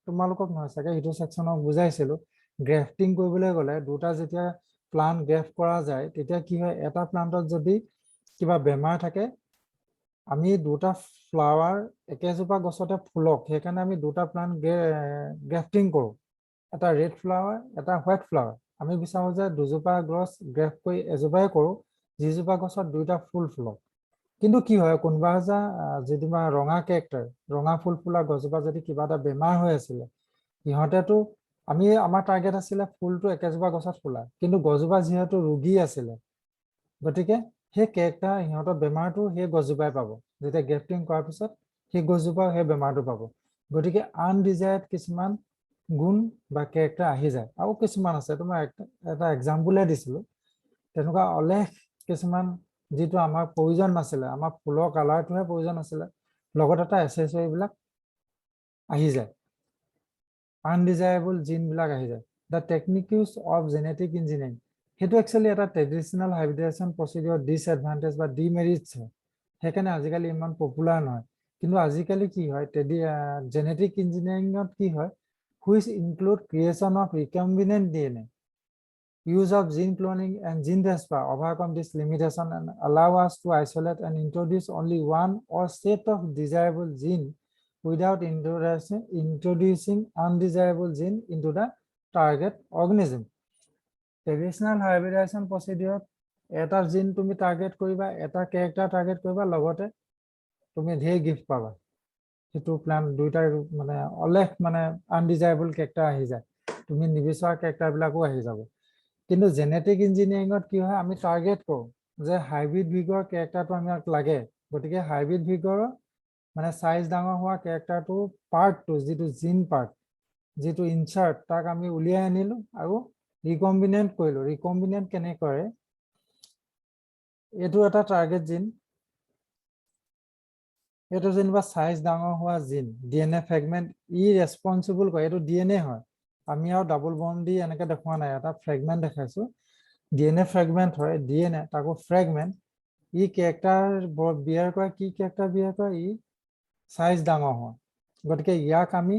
তোমালোকক নহয় চাগে এইটো সেকশনক বুজাইছিলো গ্ৰেফটিং কৰিবলৈ গ'লে দুটা যেতিয়া প্লান্ট গ্ৰেফট কৰা যায় তেতিয়া কি হয় এটা প্লান্টত যদি কিবা বেমাৰ থাকে আমি দুটা ফ্লাৱাৰ একেজোপা গছতে ফুলক সেইকাৰণে আমি দুটা প্লান্ট গ্ৰেফটিং কৰোঁ এটা ৰেড ফ্লাৱাৰ এটা হোৱাইট ফ্লাৱাৰ আমি বিচাৰো যে দুজোপা গছ গ্ৰেফট কৰি এজোপাই কৰোঁ যিজোপা গছত দুইটা ফুল ফুলক কিন্তু কি হয় কোনোবা যা যেনিবা ৰঙা কেৰেক্টাৰ ৰঙা ফুল ফুলা গছজোপা যদি কিবা এটা বেমাৰ হৈ আছিলে সিহঁতেতো আমি আমাৰ টাৰ্গেট আছিলে ফুলটো একেজোপা গছত ফুলা কিন্তু গছজোপা যিহেতু ৰোগী আছিলে গতিকে সেই কেৰেক্টাৰ সিহঁতৰ বেমাৰটো সেই গছজোপাই পাব যেতিয়া গ্ৰেফটিং কৰাৰ পিছত সেই গছজোপা সেই বেমাৰটো পাব গতিকে আনডিজায়াৰ্ড কিছুমান গুণ বা কেৰেক্টাৰ আহি যায় আৰু কিছুমান আছে তোমাৰ এটা এক্সাম্পলে দিছিলোঁ তেনেকুৱা অলেখ কিছুমান যেটো আমাৰ প্ৰয়োজন নাছিলে আমাৰ ফুলৰ কালাৰটোহে প্ৰয়োজন আছিলে লগত এটা এসেসৰিবিলাক আহি যায় আনডিজায়াবল জিন বিলাক আহি যায় দা টেকনিক্স অফ জেনেটিক ইঞ্জিনিয়াৰিং হেতু একচুয়ালি এটা ট্ৰেডিশনাল হাইব্ৰিডেশন প্ৰসিডিউৰ ডিসএডভান্টেজ বা ডিমেৰিটস হয় সেইকাৰণে আজিকালি ইমান পপুলাৰ নহয় কিন্তু আজিকালি কি হয় জেনেটিক ইঞ্জিনিয়াৰিংত কি হয় which include creation of recombinant DNA use of gene cloning and gene transfer overcome this limitation and allow us to isolate and introduce only one or set of desirable gene without introducing undesirable gene into the target organism. Traditional hybridization procedure এটা জিন তুমি target কৰিবা এটা character target কৰিবা লগতে তুমি ধেৰ gift পাবা সেইটো প্লান দুইটাৰ মানে অলেখ মানে আনডিজায়াবল ক্যাৰেক্টাৰ আহি যায় তুমি নিবিচাৰা ক্যাৰেক্টাৰ বিলাকো আহি যাব কিন্তু জেনেটিক ইঞ্জিনিয়াৰিংত কি হয় আমি টাৰ্গেট কৰোঁ যে হাইব্ৰিড ভিগৰ ক্যাৰেক্টাৰটো আমাক লাগে গতিকে হাইব্ৰিড ভিগৰ মানে সাইজ ডাঙৰ হোৱা ক্যাৰেক্টাৰটো পাৰ্টটো যেটো জিন পাৰ্ট যেটো ইনচাৰ্ট তাক আমি উলিয়াই আনিলো আৰু ৰিকম্বিনেন্ট কৰিলো ৰিকম্বিনেন্ট কেনে কৰে এটো এটা টাৰ্গেট জিন এটো যেনিবা সাইজ ডাঙৰ হোৱা জিন ডিএনএ ফ্ৰেগমেন্ট ই ৰেসপন্সিবল কৰে এটো ডিএনএ হয় আমি আৰু ডাবল বন্ড দি এনেকে দেখুৱা নাই এটা ফ্ৰেগমেন্ট দেখাইছো ডিএনএ ফ্ৰেগমেন্ট হয় ডিএনএ তাকো ফ্ৰেগমেন্ট ই ক্যাৰেক্টাৰ বিয়াৰ কৰা কি ক্যাৰেক্টাৰ বিয়াৰ কৰা ই সাইজ ডাঙৰ হয় গতিকে ইয়াক আমি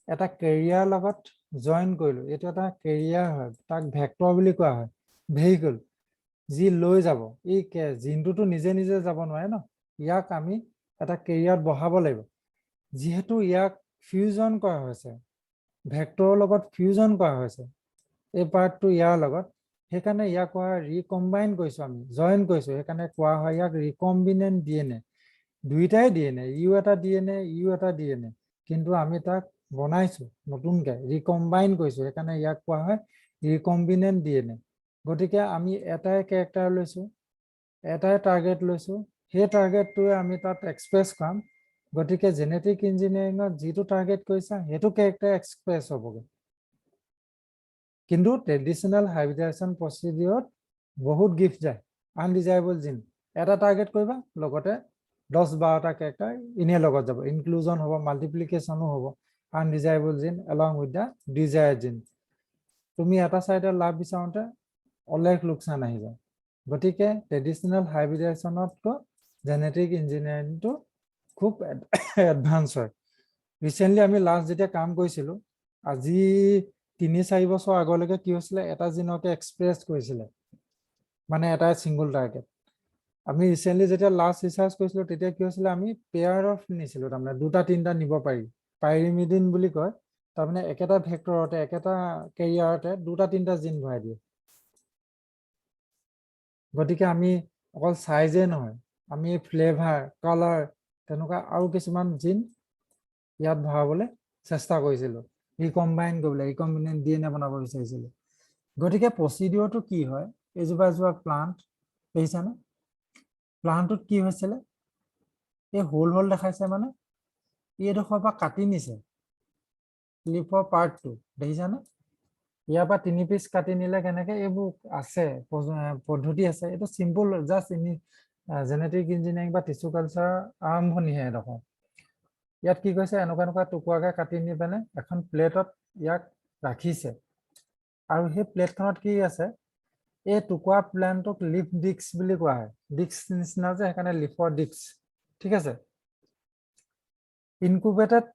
এটা কেৰিয়াৰ লগত জয়েন কৰিলো এটো এটা কেৰিয়াৰ হয় তাক ভেক্টৰ বুলি কোৱা হয় ভেহিকল যি লৈ যাব এই জিনটোতো নিজে নিজে যাব নোৱাৰে ন ইয়াক আমি এটা কেৰিয়াৰত বহাব লাগিব যেহেতু ইয়াক ফিউজন কৰা হৈছে ভেক্টৰৰ লগত ফিউজন কৰা হৈছে এই পাৰ্টটো ইয়াৰ লগত সেইকাৰণে ইয়াক কোৱা ৰিকম্বাইন কৰিছো আমি জয়েন কৰিছো সেইকাৰণে কোৱা হয় ইয়াক ৰিকম্বিনেন্ট ডিএনএ দুইটাই ডিএনএ ইউ এটা ডিএনএ কিন্তু আমি তাক বনাইছো নতুনকৈ ৰিকম্বাইন কৰিছো সেইকাৰণে ইয়াক কোৱা হয় ৰিকম্বিনেন্ট ডিএনএ গতিকে আমি এটাই ক্যাৰেক্টাৰ লৈছো এটাই টাৰ্গেট লৈছো সেই টাৰ্গেটটোৱে আমি তাত এক্সপ্ৰেছ কৰাম গতিকে জেনেটিক ইঞ্জিনিয়াৰিংত যেটো টাৰ্গেট কৰিছা হেতু ক্যাৰেক্টাৰ এক্সপ্ৰেছ হ'বগে কিন্তু ট্ৰেডিশনাল হাইব্ৰিডেশন প্ৰসিডিউৰত বহুত গিফট যায় আনডিজায়াবল জিন এটা টাৰ্গেট কৰিবা লগতে 10-12টা ক্যাৰেক্টাৰ ইনে লগত যাব ইনক্লুজন হ'ব মাল্টিপ্লিকেশনো হ'ব আনডিজায়াবল জিন along with the desired gene তুমি এটা সাইডে লাভ বিচাৰোতে অলেখ লোকসান আহি যায় গতিকে ট্ৰেডিশনাল হাইব্ৰিডেশনতকৈ জেনেটিক ইঞ্জিনিয়াৰিংটো খুব এডভান্স হয় ৰিসেন্টলি আমি লাষ্ট যেতিয়া কাম কৰিছিলো আজি 3-4 বছৰ আগলৈকে কি হৈছিলে এটা জিনকে এক্সপ্ৰেছ কৰিছিলে মানে এটা সিঙ্গল টাৰ্গেট আমি ৰিসেন্টলি যেতিয়া লাষ্ট ৰিসাৰ্চ কৰিছিলো তেতিয়া কি হৈছিলে আমি পেয়াৰ অফ নিছিলো তাৰমানে দুটা তিনটা নিব পাৰি পাইৰিমিডিন বুলি কয় তাৰমানে একেটা ভেক্টৰতে একেটা কেৰিয়াৰতে দুটা তিনটা জিন ভৰাই দিয়ে গতিকে আমি অকল সাইজে নহয় আমি ফ্লেভাৰ কালাৰ তেনেকুৱা আৰু কিছুমান জিন ইয়াত ভৰাবলৈ চেষ্টা কৰিছিলো ৰিকম্বাইন কৰিবলৈ ৰিকম্বিনেন্ট ডিএনএ বনাব বিচাৰিছিলো গতিকে প্ৰসিডিউৰটো কি হয় এজোপা প্লান্ট দেখিছানে প্লান্টত কি হৈছিলে এই হোল দেখাইছে মানে এইডোখৰ পৰা কাটি নিছে লিফৰ পাৰ্টটো দেখিছানে ইয়াৰ পৰা 3 পিস কাটি নিলে কেনেকে এইবোৰ আছে পদ্ধতি আছে এটা সিম্পল জাস্ট জেনেটিক ইঞ্জিনিয়াৰিং বা টিস্যু কালচাৰ আৰম্ভণিহে এডোখৰ ইয়াত কি কৈছে এনেকুৱা টুকুৰাকে কাটি নি পেনে এখন প্লেটত ইয়াক ৰাখিছে আৰু সেই প্লেটখনত কি আছে এই টুকুৰা প্লেণ্টক লিফ ডিস্ক বুলি কোৱা হয়। ডিস্ক নিচিনা যে সেইকাৰণে লিফৰ ডিস্ক। ঠিক আছে। ইনকুবেটেড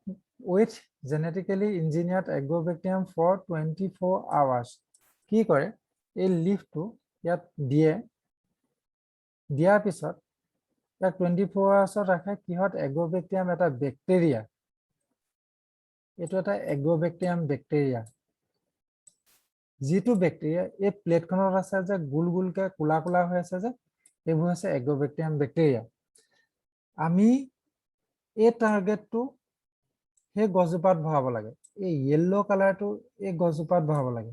উইথ জেনেটিকেলি ইঞ্জিনিয়াৰ্ড এগ্ৰ'বেক্টেৰিয়াম ফৰ 24 hours। কি কৰে, এই লিফটো ইয়াত দিয়ে, দিয়াৰ পিছত ইয়াক 24 hours ৰাখে। কিহত? এগ্ৰ'বেক্টেৰিয়াম এটা বেক্টেৰিয়া, এইটো এটা এগ্ৰ'বেক্টেৰিয়াম বেক্টেৰিয়া। যিটো বেক্টেৰিয়া এই প্লেটখনত আছে যে গোল গোলকে কোলা কোলা হৈ আছে যে, এইবোৰ হৈছে এগ্ৰ'বেক্টেৰিয়াম বেক্টেৰিয়া। আমি এই টাৰ্গেটটো সেই গছজোপাত ভৰাব লাগে। এই য়েল্লো কালাৰটো এই গছজোপাত ভৰাব লাগে।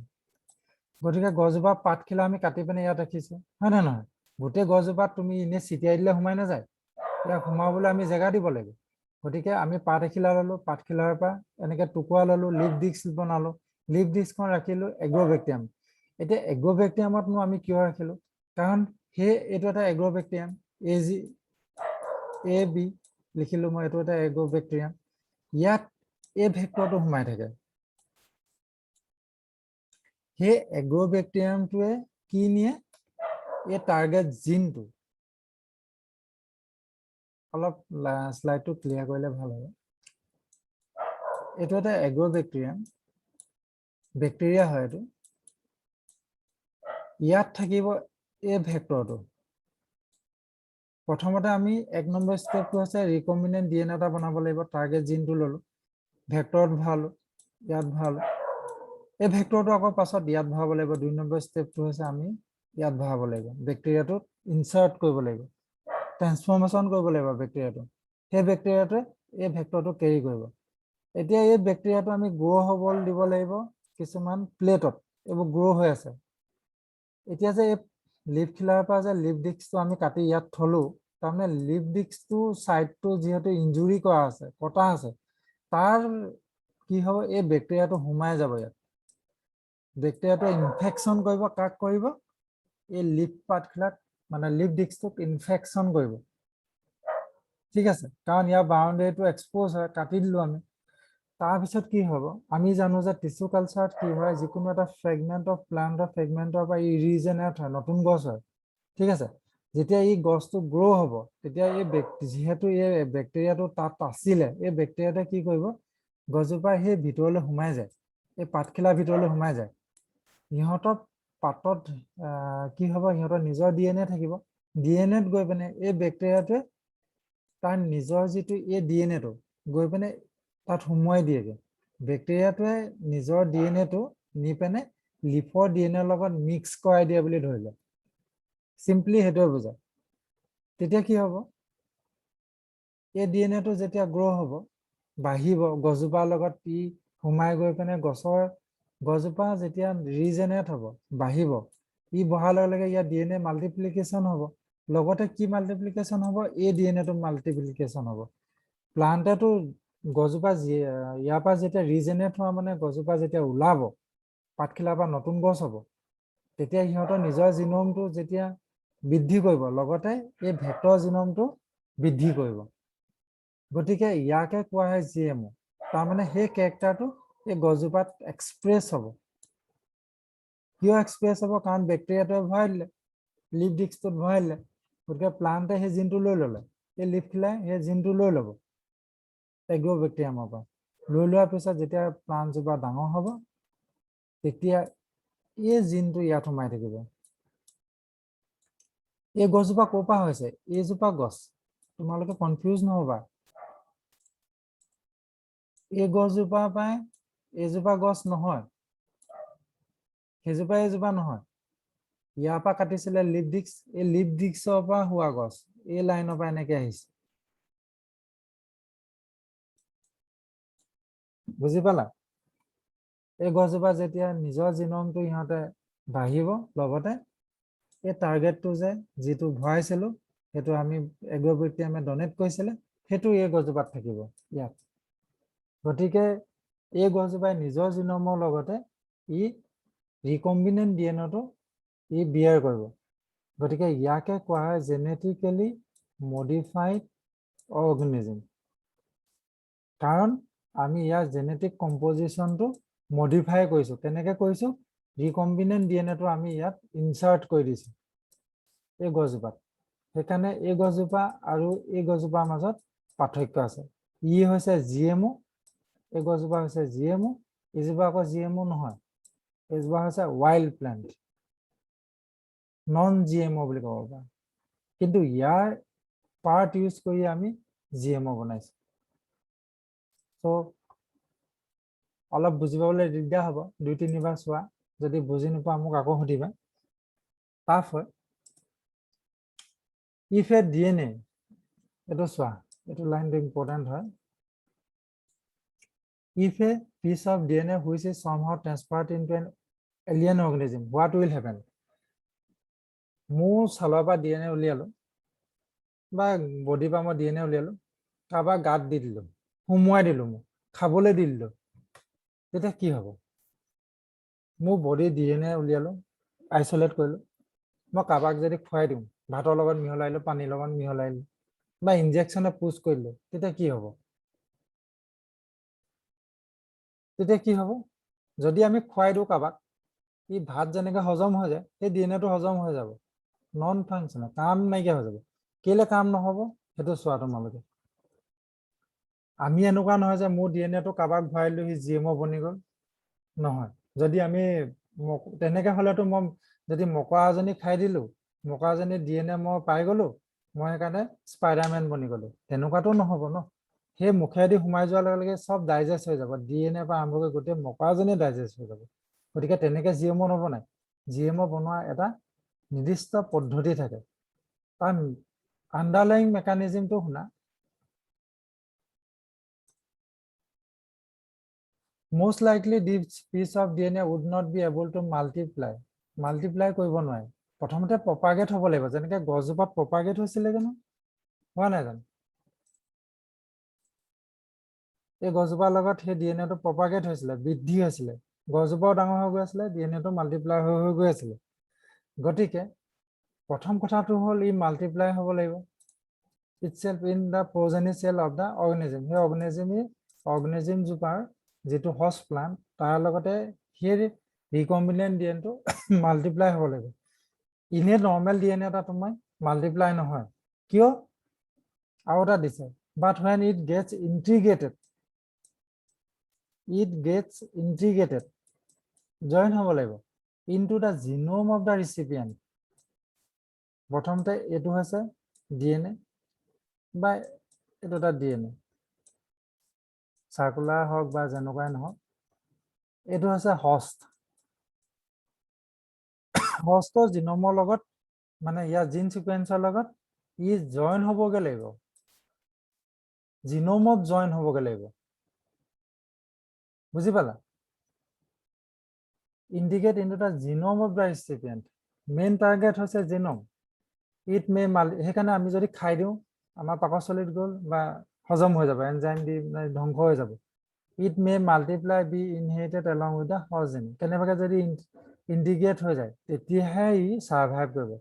গতিকে গছজোপা পাতখিলা আমি কাটি পিনে ইয়াত ৰাখিছো, হয় নে নহয়? গোটেই গছজোপাত তুমি এনেই ছিটিয়াই দিলে সোমাই নাযায়, ইয়াক সোমাবলৈ আমি জেগা দিব লাগিব। গতিকে আমি পাত এখিলা ললো, পাতখিলাৰ পৰা এনেকে টুকুৰা ললো, লিফ ডিস্ক বনালো, লিফ ডিস্কখন ৰাখিলো এগ্ৰ'বেক্টেৰিয়াম। এতিয়া এগ্ৰ'বেক্টেৰিয়ামতনো আমি কিয় ৰাখিলো? কাৰণ এইটো এটা এগ্ৰ'বেক্টেৰিয়াম, এ বি লিখিলো মই, এইটো এটা এগ্ৰ'বেক্টেৰিয়াম। ইয়াত এই ভেক্টৰটো সোমাই থাকে। সেই এগ্ৰ'বেক্টেৰিয়ামটোৱে কি নিয়ে? এই টাৰ্গেট জিনটো। অলপ স্লাইডটো ক্লিয়াৰ কৰিলে ভাল হ'ব। এইটো এটা এগ্ৰ'বেক্টেৰিয়াম, বেক্টেৰিয়া হয় এইটো। ইয়াত থাকিব এই ভেক্টৰটো। প্ৰথমতে আমি 1 নম্বৰ ষ্টেপটো হৈছে ৰিকম্বিনেণ্ট DNA এটা বনাব লাগিব। টাৰ্গেট জিনটো ললো, ভেক্টৰত ভৰালো, ইয়াত ভৰালো। এই ভেক্টৰটো আকৌ পাছত ইয়াত ভৰাব লাগিব। 2 নম্বৰ ষ্টেপটো হৈছে আমি ইয়াত ভৰাব লাগিব, বেক্টেৰিয়াটোত ইনচাৰ্ট কৰিব লাগিব, ট্ৰান্সফৰ্মেশ্যন কৰিব লাগিব বেক্টেৰিয়াটো। সেই বেক্টেৰিয়াটোৱে এই ভেক্টৰটো কেৰি কৰিব। এতিয়া এই বেক্টেৰিয়াটো আমি গ্ৰ' হ'বলৈ দিব লাগিব কিছুমান প্লেটত, এইবোৰ গ্ৰ' হৈ আছে। এতিয়া যে এই লিফখিলাৰ পৰা যে লিফ ডিস্কটো আমি কাটি ইয়াত থলো, তাৰমানে লিফ ডিস্কটো ছাইডটো যিহেতু ইঞ্জুৰি কৰা আছে, কটা আছে, তাৰ কি হ'ব? এই বেক্টেৰিয়াটো সোমাই যাব ইয়াত। বেক্টেৰিয়াটোৱে ইনফেকশ্যন কৰিব। কাক কৰিব? এই লিফ পাতখিলাক, মানে লিফ ডিস্কটোক ইনফেকশ্যন কৰিব। ঠিক আছে, কাৰণ ইয়াৰ বাউণ্ডেৰীটো এক্সপ'জ হয়, কাটি দিলো আমি। তাৰপিছত কি হ'ব? আমি জানো যে টিচু কালচাৰত কি হয়, যিকোনো এটা ফ্ৰেগমেণ্ট অফ প্লান্টৰ ফ্ৰেগমেণ্টৰ পৰা ই ৰিজেনেৰেট হয়, নতুন গছ হয়। ঠিক আছে, যেতিয়া এই গছটো গ্ৰ' হ'ব, তেতিয়া এই যিহেতু এই বেক্টেৰিয়াটো তাত আছিলে, এই বেক্টেৰিয়াটোৱে কি কৰিব? গছজোপা সেই ভিতৰলৈ সোমাই যায়, এই পাতখিলাৰ ভিতৰলৈ সোমাই যায়। সিহঁতৰ পাতত কি হ'ব? সিহঁতৰ নিজৰ DNA থাকিব। DNAত গৈ পিনে এই বেক্টেৰিয়াটোৱে তাৰ নিজৰ যিটো এই DNAটো গৈ পিনে তাত সোমোৱাই দিয়েগে। বেক্টেৰিয়াটোৱে নিজৰ DNAটো নি পিনে লিফৰ DNA লগত মিক্স কৰাই দিয়ে বুলি ধৰি লওক। চিম্পলি সেইটোৱে বুজায়। তেতিয়া কি হ'ব? এই DNAটো যেতিয়া গ্ৰ' হ'ব, বাঢ়িব, গছজোপাৰ লগত ই সোমাই গৈ পিনে গছজোপা যেতিয়া ৰিজেনেৰেট হ'ব, বাঢ়িব, ই বঢ়াৰ লগে লগে ইয়াৰ DNA মাল্টিপ্লিকেশ্যন হ'ব। লগতে কি মাল্টিপ্লিকেশ্যন হ'ব? এই DNAটো মাল্টিপ্লিকেশ্যন হ'ব। প্লান্টেটো গছজোপা ইয়াৰ পৰা যেতিয়া ৰিজেনেৰেট হোৱা, মানে গছজোপা যেতিয়া ওলাব, পাতখিলাৰ পৰা নতুন গছ হ'ব, তেতিয়া সিহঁতৰ নিজৰ জিনমটো যেতিয়া বৃদ্ধি কৰিব, লগতে এই ভেক্টৰ জিনমটো বৃদ্ধি কৰিব। গতিকে ইয়াকে কোৱা হয় GMO। তাৰমানে সেই কেৰেক্টাৰটো এই গছজোপাত এক্সপ্ৰেছ হ'ব। কিয় এক্সপ্ৰেছ হ'ব? কাৰণ বেক্টেৰিয়াটোৱে ভৰাই দিলে, লিফ ডিস্কটোত ভৰাই দিলে। গতিকে প্লান্টে সেই জিনটো লৈ ল'লে, এই লিফখিলাই সেই জিনটো লৈ ল'ব এগ্ৰ'বেক্টেৰিয়ামৰ পৰা। লৈ লোৱাৰ পিছত যেতিয়া প্লান্টজোপা ডাঙৰ হ'ব, তেতিয়া এই জিনটো ইয়াত সোমাই থাকিব। এই গছজোপা ক'ৰ পৰা হৈছে? এইজোপা গছ, তোমালোকে কনফিউজ নহ'বা। এই গছজোপা পৰাই এইজোপা গছ নহয়, সেইজোপা এইজোপা নহয়। ইয়াৰ পৰা কাটিছিলে লিফ ডিস্ক, এই লিফ ডিস্কৰ পৰা হোৱা গছ, এই লাইনৰ পৰা এনেকে আহিছে। বুজি পালা? এই গছজোপা যেতিয়া নিজৰ জিনমটো ইহঁতে বাঢ়িব, লগতে এই টাৰ্গেটটো যে যিটো ভৰাইছিলো, সেইটো আমি এগ্ৰ'বেক্টেৰিয়ামে ডনেট কৰিছিলে, সেইটো এই গছজোপাত থাকিব ইয়াত। গতিকে এই গছজোপাই নিজৰ জিনমৰ লগতে ই ৰিকম্বিনেণ্ট DNAটো ই বিয়াৰ কৰিব। গতিকে ইয়াকে কোৱা হয় জেনেটিকেলি মডিফাইড অৰ্গেনিজম। কাৰণ আমি ইয়াৰ জেনেটিক কম্পজিশ্যনটো মডিফাই কৰিছো। কেনেকে কৰিছো? ৰিকম্বিনেণ্ট ডিএনএটো আমি ইয়াত ইনচাৰ্ট কৰি দিছো এই গছজোপাত সেইকাৰণে এই গছজোপা আৰু এই গছজোপাৰ মাজত পাৰ্থক্য আছে ই হৈছে জিএমও এই গছজোপা হৈছে জিএমও এইজোপা আকৌ জিএমও নহয় এইজোপা হৈছে ৱাইল্ড প্লান্ট নন জিএমও বুলি ক'ব পাৰা কিন্তু ইয়াৰ পাৰ্ট ইউজ কৰি আমি জিএমও বনাইছো তো অলপ বুজি পাবলৈ দিগদাৰ হ'ব 2-3 বাৰ চোৱা যদি বুজি নোপোৱা মোক আকৌ সুধিবা টাফ হয় if a DNA এটো চোৱা এটো লাইনটো ইম্পৰ্টেন্ট হয় if a piece of DNA which is somehow transferred into an alien organism what will happen মোৰ চালৰ পৰা DNA উলিয়ালো বা বডি পৰা মই DNA উলিয়ালো কাৰোবাৰ গাত দি দিলো সুমুৱাই দিলো মোক খাবলৈ দি দিলো তেতিয়া কি হ'ব মোৰ বডি DNA উলিয়ালো আইসোলেট কৰিলো মই কাৰোবাক যদি খুৱাই দিওঁ ভাতৰ লগত মিহলাইলো পানীৰ লগত মিহলাইলো বা ইনজেকচনে পুশ কৰিলো তেতিয়া কি হ'ব তেতিয়া কি হ'ব যদি আমি খুৱাই দিওঁ কাৰোবাক ই ভাত যেনেকৈ হজম হৈ যায় সেই ডিএনএটো হজম হৈ যাব নন ফাংচনেল কাম নাইকিয়া হৈ যাব কেলে কাম নহ'ব সেইটো চোৱা তোমালোকে আমি এনেকুৱা নহয় যে মোৰ ডিএনএটো কাৰোবাক ভৰাই দিলো সি জিএমও বনি গ'ল নহয় যদি আমি তেনেকৈ হ'লেতো মই যদি মকৰা এজনী খাই দিলো মকৰা এজনী ডিএনএ মই পাই গ'লো মই সেইকাৰণে স্পাইডাৰমেন বনি গ'লো তেনেকুৱাতো নহ'ব ন সেই মুখেদি সোমাই যোৱাৰ লগে লগে সব ডাইজেষ্ট হৈ যাব ডিএনএ পৰা আৰম্ভ কৰি গোটেই মকৰাজনী ডাইজেষ্ট হৈ যাব গতিকে তেনেকৈ জিএমও নবনায় জিএমও বনোৱা এটা নিৰ্দিষ্ট পদ্ধতি থাকে তাৰ আণ্ডাৰলাইং মেকানিজমটো শুনা most likely this piece of DNA would not be able to multiply কৰিব নোৱাৰে প্ৰথমতে প্ৰপাগেট হ'ব লাগিব যেনেকৈ গছজোপাত প্ৰপাগেট হৈছিলে জানো হোৱা নাই জানো এই গছজোপাৰ লগত সেই ডিএনএটো প্ৰপাগেট হৈছিলে বৃদ্ধি হৈছিলে গছজোপাও ডাঙৰ হৈ গৈ আছিলে ডিএনএটো মাল্টিপ্লাই হৈ গৈ আছিলে গতিকে প্ৰথম কথাটো হ'ল ই মাল্টিপ্লাই হ'ব লাগিব itself in the progeny cell of the organism সেই অৰ্গেনিজম জোপাৰ যেটো হোষ্ট প্লান্ট তাৰ লগতে সেই ৰিকম্বিনেণ্ট ডিএনএটো মাল্টিপ্লাই হ'ব লাগিব ইনে নৰ্মেল ডিএনএ এটা তোমাৰ মাল্টিপ্লাই নহয় কিয় আৰু এটা দিছে but when it gets integrated join হ'ব লাগিব into the genome of the recipient প্ৰথমতে এটো হৈছে ডিএনএ বা এটো এটা ডিএনএ সাৰ্কুলাৰ হোক বা যেনেকুৱাই নহওক এটো হৈছে হোষ্টৰ জিনোমৰ লগত মানে ইয়াৰ জিন সিকুৱেন্সৰ লগত ই জয়েন হ'বগে লাগিব জিনোমত জয়েন হ'বগে লাগিব বুজি পালা indicate into the genome of the recipient main target হৈছে জিনোম it may সেইকাৰণে আমি যদি খাই দিওঁ আমাৰ পাকস্থলীত গ'ল বা হজম হৈ যাব এনজাইম দি ধ্বংস হৈ যাব it may multiply be inherited along with the host gene কেনেবাকে যদি ইন্টিগ্ৰেট হৈ যায় তেতিয়াহে ই সাৰ্ভাইভ কৰিব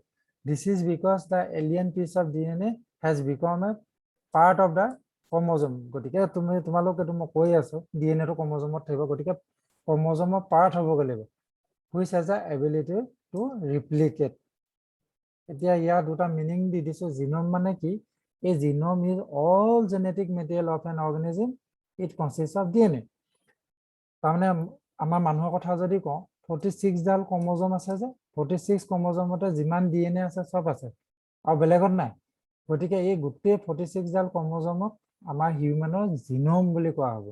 this is because the alien piece of DNA has become a part of the chromosome গতিকে তোমালোকে মই কৈ আছো DNA টো ক্ৰোমোজোমত থাকিব গতিকে ক্ৰোমোজোমৰ পাৰ্ট হ'ব লাগিব which has the ability to replicate এতিয়া ইয়াৰ দুটা মিনিং দি দিছো জিনোম মানে কি A genome is all genetic material of an organism. It consists of DNA. তাৰমানে আমাৰ মানুহৰ কথা যদি কওঁ 46 ডাল ক্ৰোমোজোম আছে যে 46 ক্ৰোমোজোমতে যিমান ডিএনএ আছে সব আছে আৰু বেলেগত নাই গতিকে এই গোটেই 46 ডাল ক্ৰোমোজোমক আমাৰ হিউম্যানৰ জিনোম বুলি কোৱা হ'ব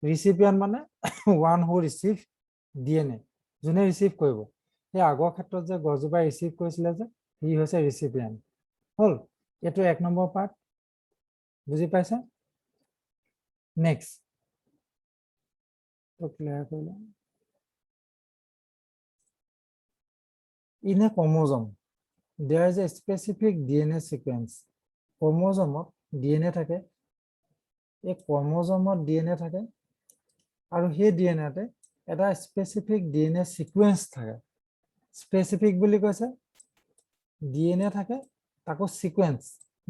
ৰিচিপিয়েন্ট মানে ওয়ান হু ৰিচিভ ডিএনএ যোনে ৰিচিভ কৰিব এই আগৰ ক্ষেত্ৰত যে গছজোপাই ৰিচিভ কৰিছিলে যে ই হৈছে ৰিচিপিয়েন্ট হ'ল এটো 1 নম্বৰ পাৰ্ট বুজি পাইছা নেক্সট তো ক্লিয়াৰ কৰিলা in a chromosome there is a specific DNA sequence ক্ৰোমোজোমত DNA থাকে এই ক্ৰোমোজোমত DNA থাকে আৰু সেই ডিএনএতে এটা স্পেসিফিক ডিএনএ সিকোয়েন্স থাকে স্পেসিফিক বুলি কৈছে ডিএনএ থাকে তাকো সিকোয়েন্স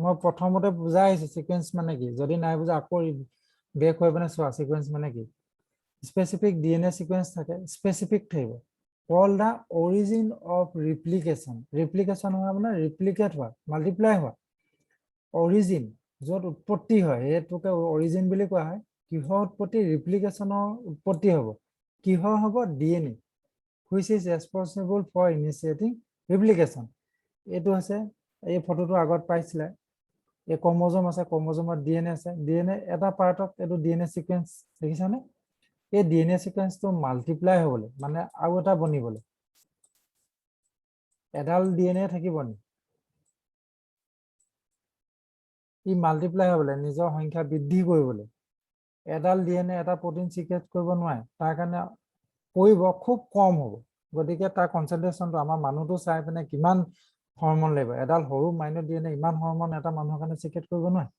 মই প্ৰথমতে বুজাই আহিছো সিকোয়েন্স মানে কি যদি নাই বুজা আকৌ বেক হৈ বনে চোৱা সিকোয়েন্স মানে কি স্পেসিফিক ডিএনএ সিকোয়েন্স থাকে স্পেসিফিক থাকিব called the origin of replication. Replication হোৱা মানে replicate হোৱা, multiply হোৱা। Origin য'ত উৎপত্তি হয় এইটোকে origin বুলি কোৱা হয়। কিহৰ উৎপত্তি? ৰিপ্লিকেশ্যনৰ উৎপত্তি হ'ব। কিহৰ হ'ব? DNA, which is responsible for initiating replication. এইটো আছে এই ফটোটো আগত পাইছিলে। এই ক্ৰমোজোম আছে, ক্ৰমোজোমত DNA আছে। DNA এটা পাৰ্টত এইটো DNA সিকোয়েন্স দেখিছানে? এই DNA সিকোয়েন্সটো মাল্টিপ্লাই হ'বলৈ মানে আৰু এটা বনিবলৈ এডাল DNA থাকিব নি? ই মাল্টিপ্লাই হ'বলৈ নিজৰ সংখ্যা বৃদ্ধি কৰিবলৈ এডাল DNA এটা প্ৰটিন সিক্ৰেট কৰিব নোৱাৰে। তাৰ কাৰণে কৰিব খুব কম হ'ব। গতিকে তাৰ কনচেন্ট্ৰেশনটো আমাৰ মানুহটো চাই পিনে কিমান হৰমন লাগিব। এডাল সৰু মাইনৰ DNA ইমান হৰমন এটা মানুহৰ কাৰণে সিক্ৰেট কৰিব নোৱাৰে।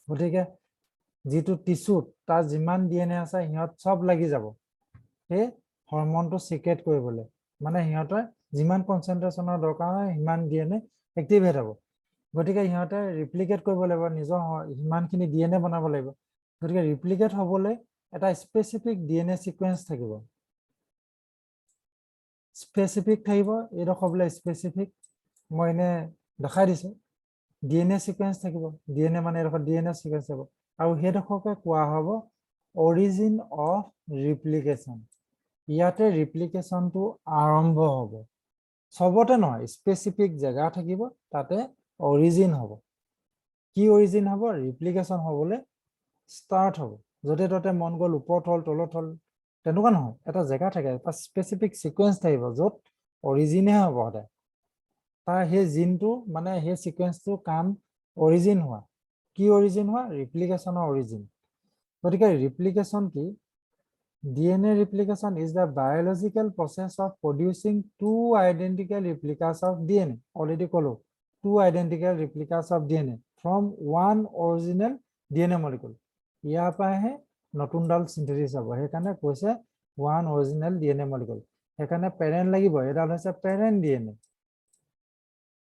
গতিকে যিটো টিস্যুত তাৰ যিমান DNA আছে সিহঁত সব লাগি যাব সেই হৰমনটো সিক্ৰেট কৰিবলৈ। মানে সিহঁতে যিমান কনচেন্ট্ৰেশনৰ দৰকাৰ হয় সিমান DNA এক্টিভেট হ'ব। গতিকে সিহঁতে ৰিপ্লিকেট কৰিব লাগিব, নিজৰ সিমানখিনি DNA বনাব লাগিব। গতিকে ৰিপ্লিকেট হ'বলৈ এটা স্পেচিফিক DNA সিকোয়েন্স থাকিব। স্পেচিফিক থাকিব, এইডোখৰ বোলে স্পেচিফিক, মই এনে দেখাই দিছোঁ। DNA সিকোয়েন্স থাকিব, DNA মানে এডোখৰ DNA সিকোয়েন্স হ'ব। আৰু সেইডোখৰকে কোৱা হ'ব অৰিজিন অফ ৰিপ্লিকেশ্যন। ইয়াতে ৰিপ্লিকেশ্যনটো আৰম্ভ হ'ব। সবতে নহয়, স্পেচিফিক জেগা থাকিব, তাতে অৰিজিন হ'ব। কি অৰিজিন হ'ব? ৰিপ্লিকেশ্যন হ'বলৈ ষ্টাৰ্ট হ'ব। য'তে ত'তে মন গ'ল ওপৰত হ'ল তলত হ'ল তেনেকুৱা নহয়, এটা জেগা থাকে, এটা স্পেচিফিক সিকোয়েন্স থাকিব য'ত অৰিজিনহে হ'ব সদায়। তাৰ সেই জিনটো মানে সেই সিকোয়েন্সটো কাম অৰিজিন হোৱা। কি অৰিজিন হোৱা? ৰিপ্লিকেশ্যনৰ অৰিজিন। গতিকে ৰিপ্লিকেশ্যন কি? DNA replication is the biological process of producing two identical replicas of DNA. Already কলো, two identical replicas of DNA from one original DNA molecule. ইয়াৰ পৰাহে নতুনডাল সিনথেসিস হ'ব। সেইকাৰণে কৈছে one original DNA molecule. সেইকাৰণে parent লাগিব, এডাল হৈছে পেৰেন্ট DNA।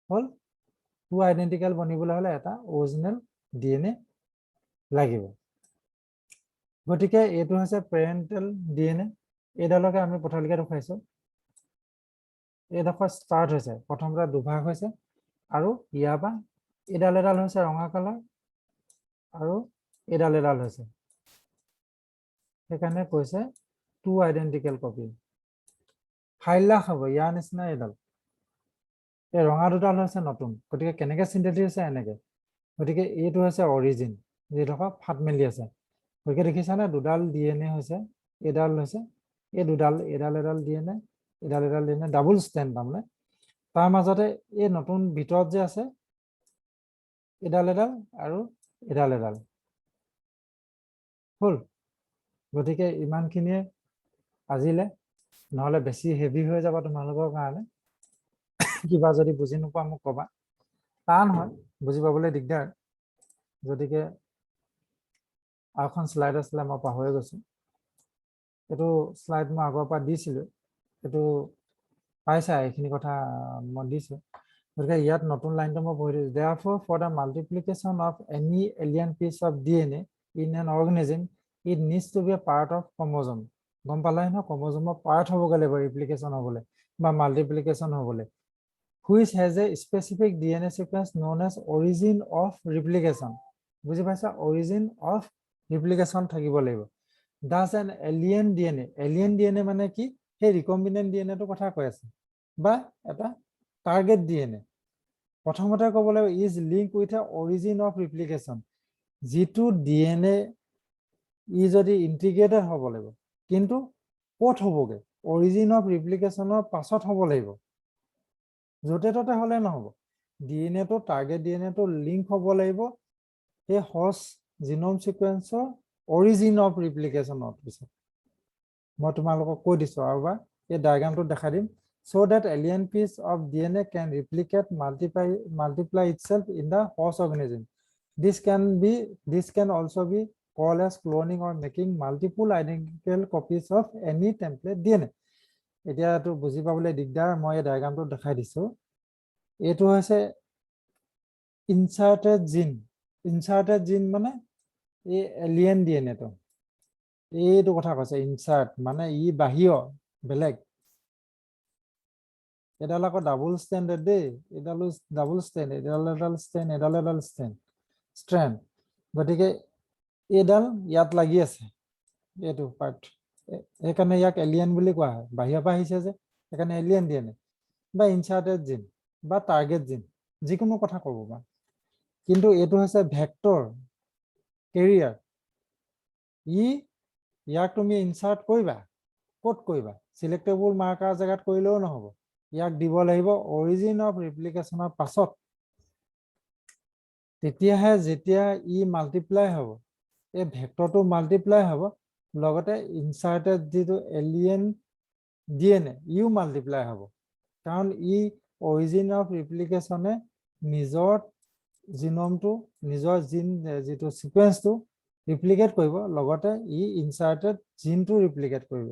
হ'ল two identical বনিবলৈ হ'লে এটা original DNA লাগিব। গতিকে এইটো হৈছে পেৰেন্টাল DNA। এইডালকে আমি পথালিকে দেখাইছো। এইডোখৰ ষ্টাৰ্ট হৈছে, প্ৰথমতে দুভাগ হৈছে আৰু ইয়াৰ পৰা এডাল এডাল হৈছে ৰঙা কালাৰ আৰু এডাল এডাল হৈছে। সেইকাৰণে কৈছে টু আইডেন্টিকেল কপি। 5 লাখ হ'ব ইয়াৰ নিচিনা এডাল। এই ৰঙা দুডাল হৈছে নতুন। গতিকে কেনেকৈ চিন্থেটিক হৈছে এনেকৈ। গতিকে এইটো হৈছে অৰিজিন, যিডোখৰ ফাট মেলি আছে। গতিকে দেখিছানে দুডাল DNA হৈছে, এডাল হৈছে, এই দুডাল এডাল এডাল DNA, এডাল এডাল DNA, ডাবল ষ্ট্ৰেণ্ড তাৰমানে। তাৰ মাজতে এই নতুন ভিতৰত যে আছে এডাল এডাল আৰু এডাল এডাল হ'ল। গতিকে ইমানখিনিয়ে আজিলে, নহ'লে বেছি হেভি হৈ যাব তোমালোকৰ কাৰণে। কিবা যদি বুজি নোপোৱা মোক ক'বা। টান হয়, বুজি পাবলৈ দিগদাৰ। গতিকে আৰু এখন শ্লাইড আছিলে, মই পাহৰি গৈছো। এইটো শ্লাইড মই আগৰ পৰা দিছিলোঁ, এইটো পাইছা এইখিনি কথা মই দিছোঁ। গতিকে ইয়াত নতুন লাইনটো মই পঢ়ি দিছোঁ। Therefore, for the multiplication of any alien piece of DNA in an organism, it needs to be a part of chromosome. গম পালাই ন, ক্ৰমোজোমৰ পাৰ্ট হ'বগৈ লাগিব ৰিপ্লিকেশ্যন হ'বলৈ বা মাল্টিপ্লিকেশ্যন হ'বলৈ, which has a specific DNA sequence known as origin of replication. বুজি পাইছা? origin of replication থাকিব লাগিব। Thus an alien DNA, alien DNA মানে কি? সেই ৰিকম্বিনেন্ট DNA টো কথা কৈ আছে বা এটা টাৰ্গেট DNA। প্ৰথমতে ক'ব লাগিব is link with a origin of replication. যিটো DNA ই যদি ইণ্টিগ্ৰেটেড হ'ব লাগিব, কিন্তু ক'ত হ'বগৈ? অৰিজিন অফ ৰিপ্লিকেশ্যনৰ পাছত হ'ব লাগিব, য'তে ত'তে হ'লে নহ'ব। DNA টো টাৰ্গেট DNA টো লিংক হ'ব লাগিব সেই হৰ্চ জিনোম সিকুৱেন্সৰ অৰিজিন অফ ৰিপ্লিকেশ্যনৰ পিছত। মই তোমালোকক কৈ দিছোঁ আৰু বা এই ডায়াগ্ৰামটো দেখাই দিম। So that alien piece of DNA can replicate, multiply itself in the host organism. This can also be called as cloning or making multiple identical copies of any template DNA. এতিয়াটো বুজি পাবলৈ দিগদাৰ, মই এই ডায়াগ্ৰামটো দেখাই দিছোঁ। এইটো হৈছে ইনচাৰ্টেড জিন। ইনচাৰ্টেড জিন মানে এই এলিয়েন ডিএনএটো, এইটো কথা কৈছে ইনচাৰ্ট মানে ই বাহিৰ বেলেগ। এডাল আকৌ ডাবল ষ্ট্ৰেণ্ডেড দেই, এডালো ডাবল ষ্ট্ৰেণ্ড, এডাল ষ্ট্ৰেণ্ড, ষ্ট্ৰেণ্ড। গতিকে এইডাল ইয়াত লাগি আছে, এইটো পাৰ্ট, সেইকাৰণে ইয়াক এলিয়েন বুলি কোৱা হয়, বাহিৰৰ পৰা আহিছে যে, সেইকাৰণে এলিয়েন DNA বা ইনচাৰ্টেড জিন বা টাৰ্গেট জিন, যিকোনো কথা ক'ব পাৰা। কিন্তু এইটো হৈছে ভেক্টৰ কেৰিয়াৰ, ইয়াক তুমি ইনচাৰ্ট কৰিবা, ক'ত কৰিবা? সিলেক্টেবল মাৰ্কাৰ জেগাত কৰিলেও নহ'ব, ইয়াক দিব লাগিব অৰিজিন অফ ৰিপ্লিকেশ্যনৰ পাছত, তেতিয়াহে যেতিয়া মাল্টিপ্লাই হ'ব, এই ভেক্টৰটো মাল্টিপ্লাই হ'ব, লগতে ইনচাৰ্টেড যিটো এলিয়েন DNA মাল্টিপ্লাই হ'ব, কাৰণ অৰিজিন অফ ৰিপ্লিকেশ্যনে নিজৰ জিনমটো, নিজৰ জিন যিটো সিকুৱেন্সটো ৰিপ্লিকেট কৰিব, লগতে ইনচাৰ্টেড জিনটো ৰিপ্লিকেট কৰিব।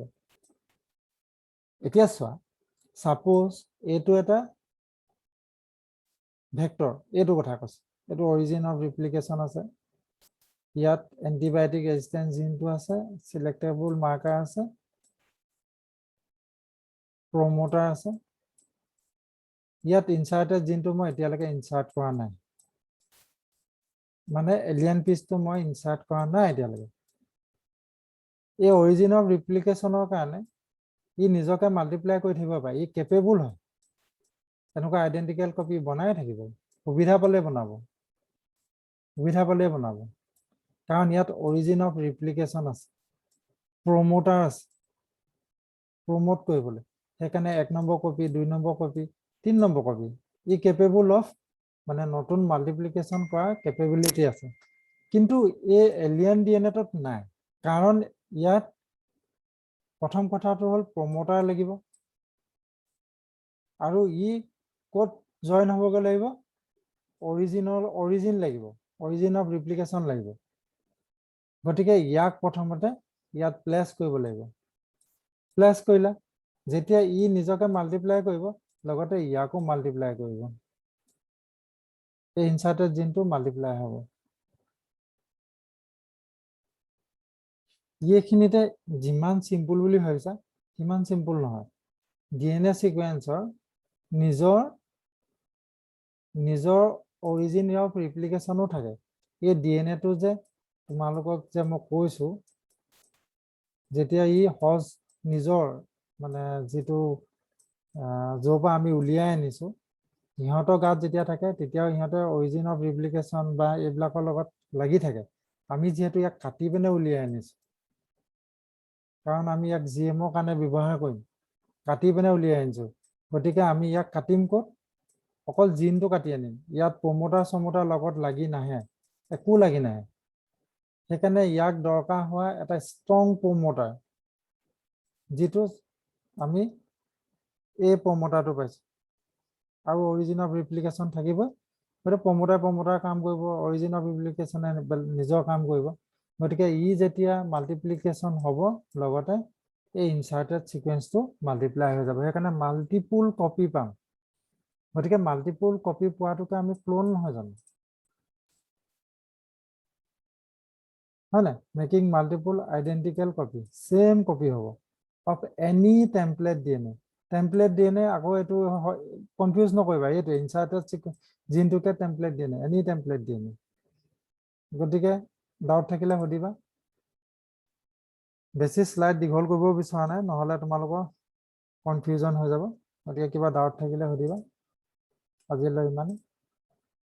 এতিয়া চোৱা, সাপোজ এইটো এটা ভেক্টৰ, এইটো কথা কৈছে, এইটো অৰিজিন অফ ৰিপ্লিকেশ্যন আছে, ইয়াত এন্টিবায়টিক ৰেজিস্ট্যান্স জিনটো আছে, সিলেক্টেবল মাৰ্কাৰ আছে, প্ৰমোটাৰ আছে, ইয়াত ইনচাৰ্টেড জিনটো মই এতিয়ালৈকে ইনচাৰ্ট কৰা নাই, মানে এলিয়েন পিচটো মই ইনচাৰ্ট কৰা নাই এতিয়ালৈকে। এই অৰিজিন অফ ৰিপ্লিকেশ্যনৰ কাৰণে নিজকে মাল্টিপ্লাই কৰি থাকিব পাৰে, কেপেবল হয়, তেনেকুৱা আইডেন্টিকেল কপি বনাই থাকিব, সুবিধা পালে বনাব, কাৰণ ইয়াত অৰিজিন অফ ৰিপ্লিকেশ্যন আছে, প্ৰমোটাৰ আছে, প্ৰমোট কৰিবলৈ, সেইকাৰণে 1 number copy, 2 number copy, 3 number copy, capable of মানে নতুন মাল্টিপ্লিকেশ্যন কৰাৰ কেপেবিলিটি আছে। কিন্তু এই এলিয়েন ডিএনএটোত নাই, কাৰণ ইয়াত প্ৰথম কথাটো হ'ল প্ৰমোটাৰ লাগিব, আৰু ক'ত জইন হ'বগৈ লাগিব, অৰিজিন লাগিব, অৰিজিন অফ ৰিপ্লিকেশ্যন লাগিব। গতিকে ইয়াক প্ৰথমতে ইয়াত প্লেচ কৰিব লাগিব, প্লেচ কৰিলা, যেতিয়া নিজকে মাল্টিপ্লাই কৰিব, লগতে ইয়াকো মাল্টিপ্লাই কৰিব, এই ইনচাৰ্টেড জিনটো মাল্টিপ্লাই হ'ব। এইখিনিতে যিমান চিম্পুল বুলি ভাবিছা সিমান চিম্পুল নহয়, ডিএনএ সিকুৱেন্সৰ নিজৰ অৰিজিন অফ ৰিপ্লিকেশ্যনো থাকে। এই ডিএনএটো যে তোমালোকক যে মই কৈছো, যেতিয়া সজ নিজৰ মানে যিটো য'ৰ পৰা আমি উলিয়াই আনিছো, সিহঁতৰ গাত যেতিয়া থাকে, তেতিয়াও সিহঁতে অৰিজিন অফ ৰিপ্লিকেশ্যন বা এইবিলাকৰ লগত লাগি থাকে। আমি যিহেতু ইয়াক কাটি পিনে উলিয়াই আনিছো, কাৰণ আমি ইয়াক জিএমৰ কাৰণে ব্যৱহাৰ কৰিম, কাটি পিনে উলিয়াই আনিছো, গতিকে আমি ইয়াক কাটিম ক'ত, অকল জিনটো কাটি আনিম, ইয়াত প্ৰমোটাৰ চমোটাৰ লগত লাগি নাহে, একো লাগি নাহে। সেইকাৰণে ইয়াক দৰকাৰ হোৱা এটা ষ্ট্ৰং প্ৰমোটাৰ, যিটো আমি এই প্ৰমোটাৰটো পাইছো, আৰু অৰিজিন অফ ৰিপ্লিকেশ্যন থাকিব, গতিকে প্ৰমোটাৰ কাম কৰিব, অৰিজিন অফ ৰিপ্লিকেশ্যনে নিজৰ কাম কৰিব। গতিকে যেতিয়া মাল্টিপ্লিকেশ্যন হ'ব, লগতে এই ইনচাৰ্টেড সিকুৱেন্সটো মাল্টিপ্লাই হৈ যাব, সেইকাৰণে মাল্টিপুল কপি পাম। গতিকে মাল্টিপুল কপি পোৱাটোকে আমি ক্লোন নহয় জানো, হয় নাই? Making multiple identical copy, same copy হ'ব of any template DNA. Template DNA আকৌ এইটো কনফিউজ নকৰিবা, এইটো ইনচাৰ্টেড জিনটোকে template DNA, any template DNA. গতিকে ডাউট থাকিলে সুধিবা। বেছি শ্লাইড দীঘল কৰিব বিচৰা নাই, নহ'লে তোমালোকৰ কনফিউজন হৈ যাব। গতিকে কিবা ডাউট থাকিলে সুধিবা। আজিলৈ ইমানেই।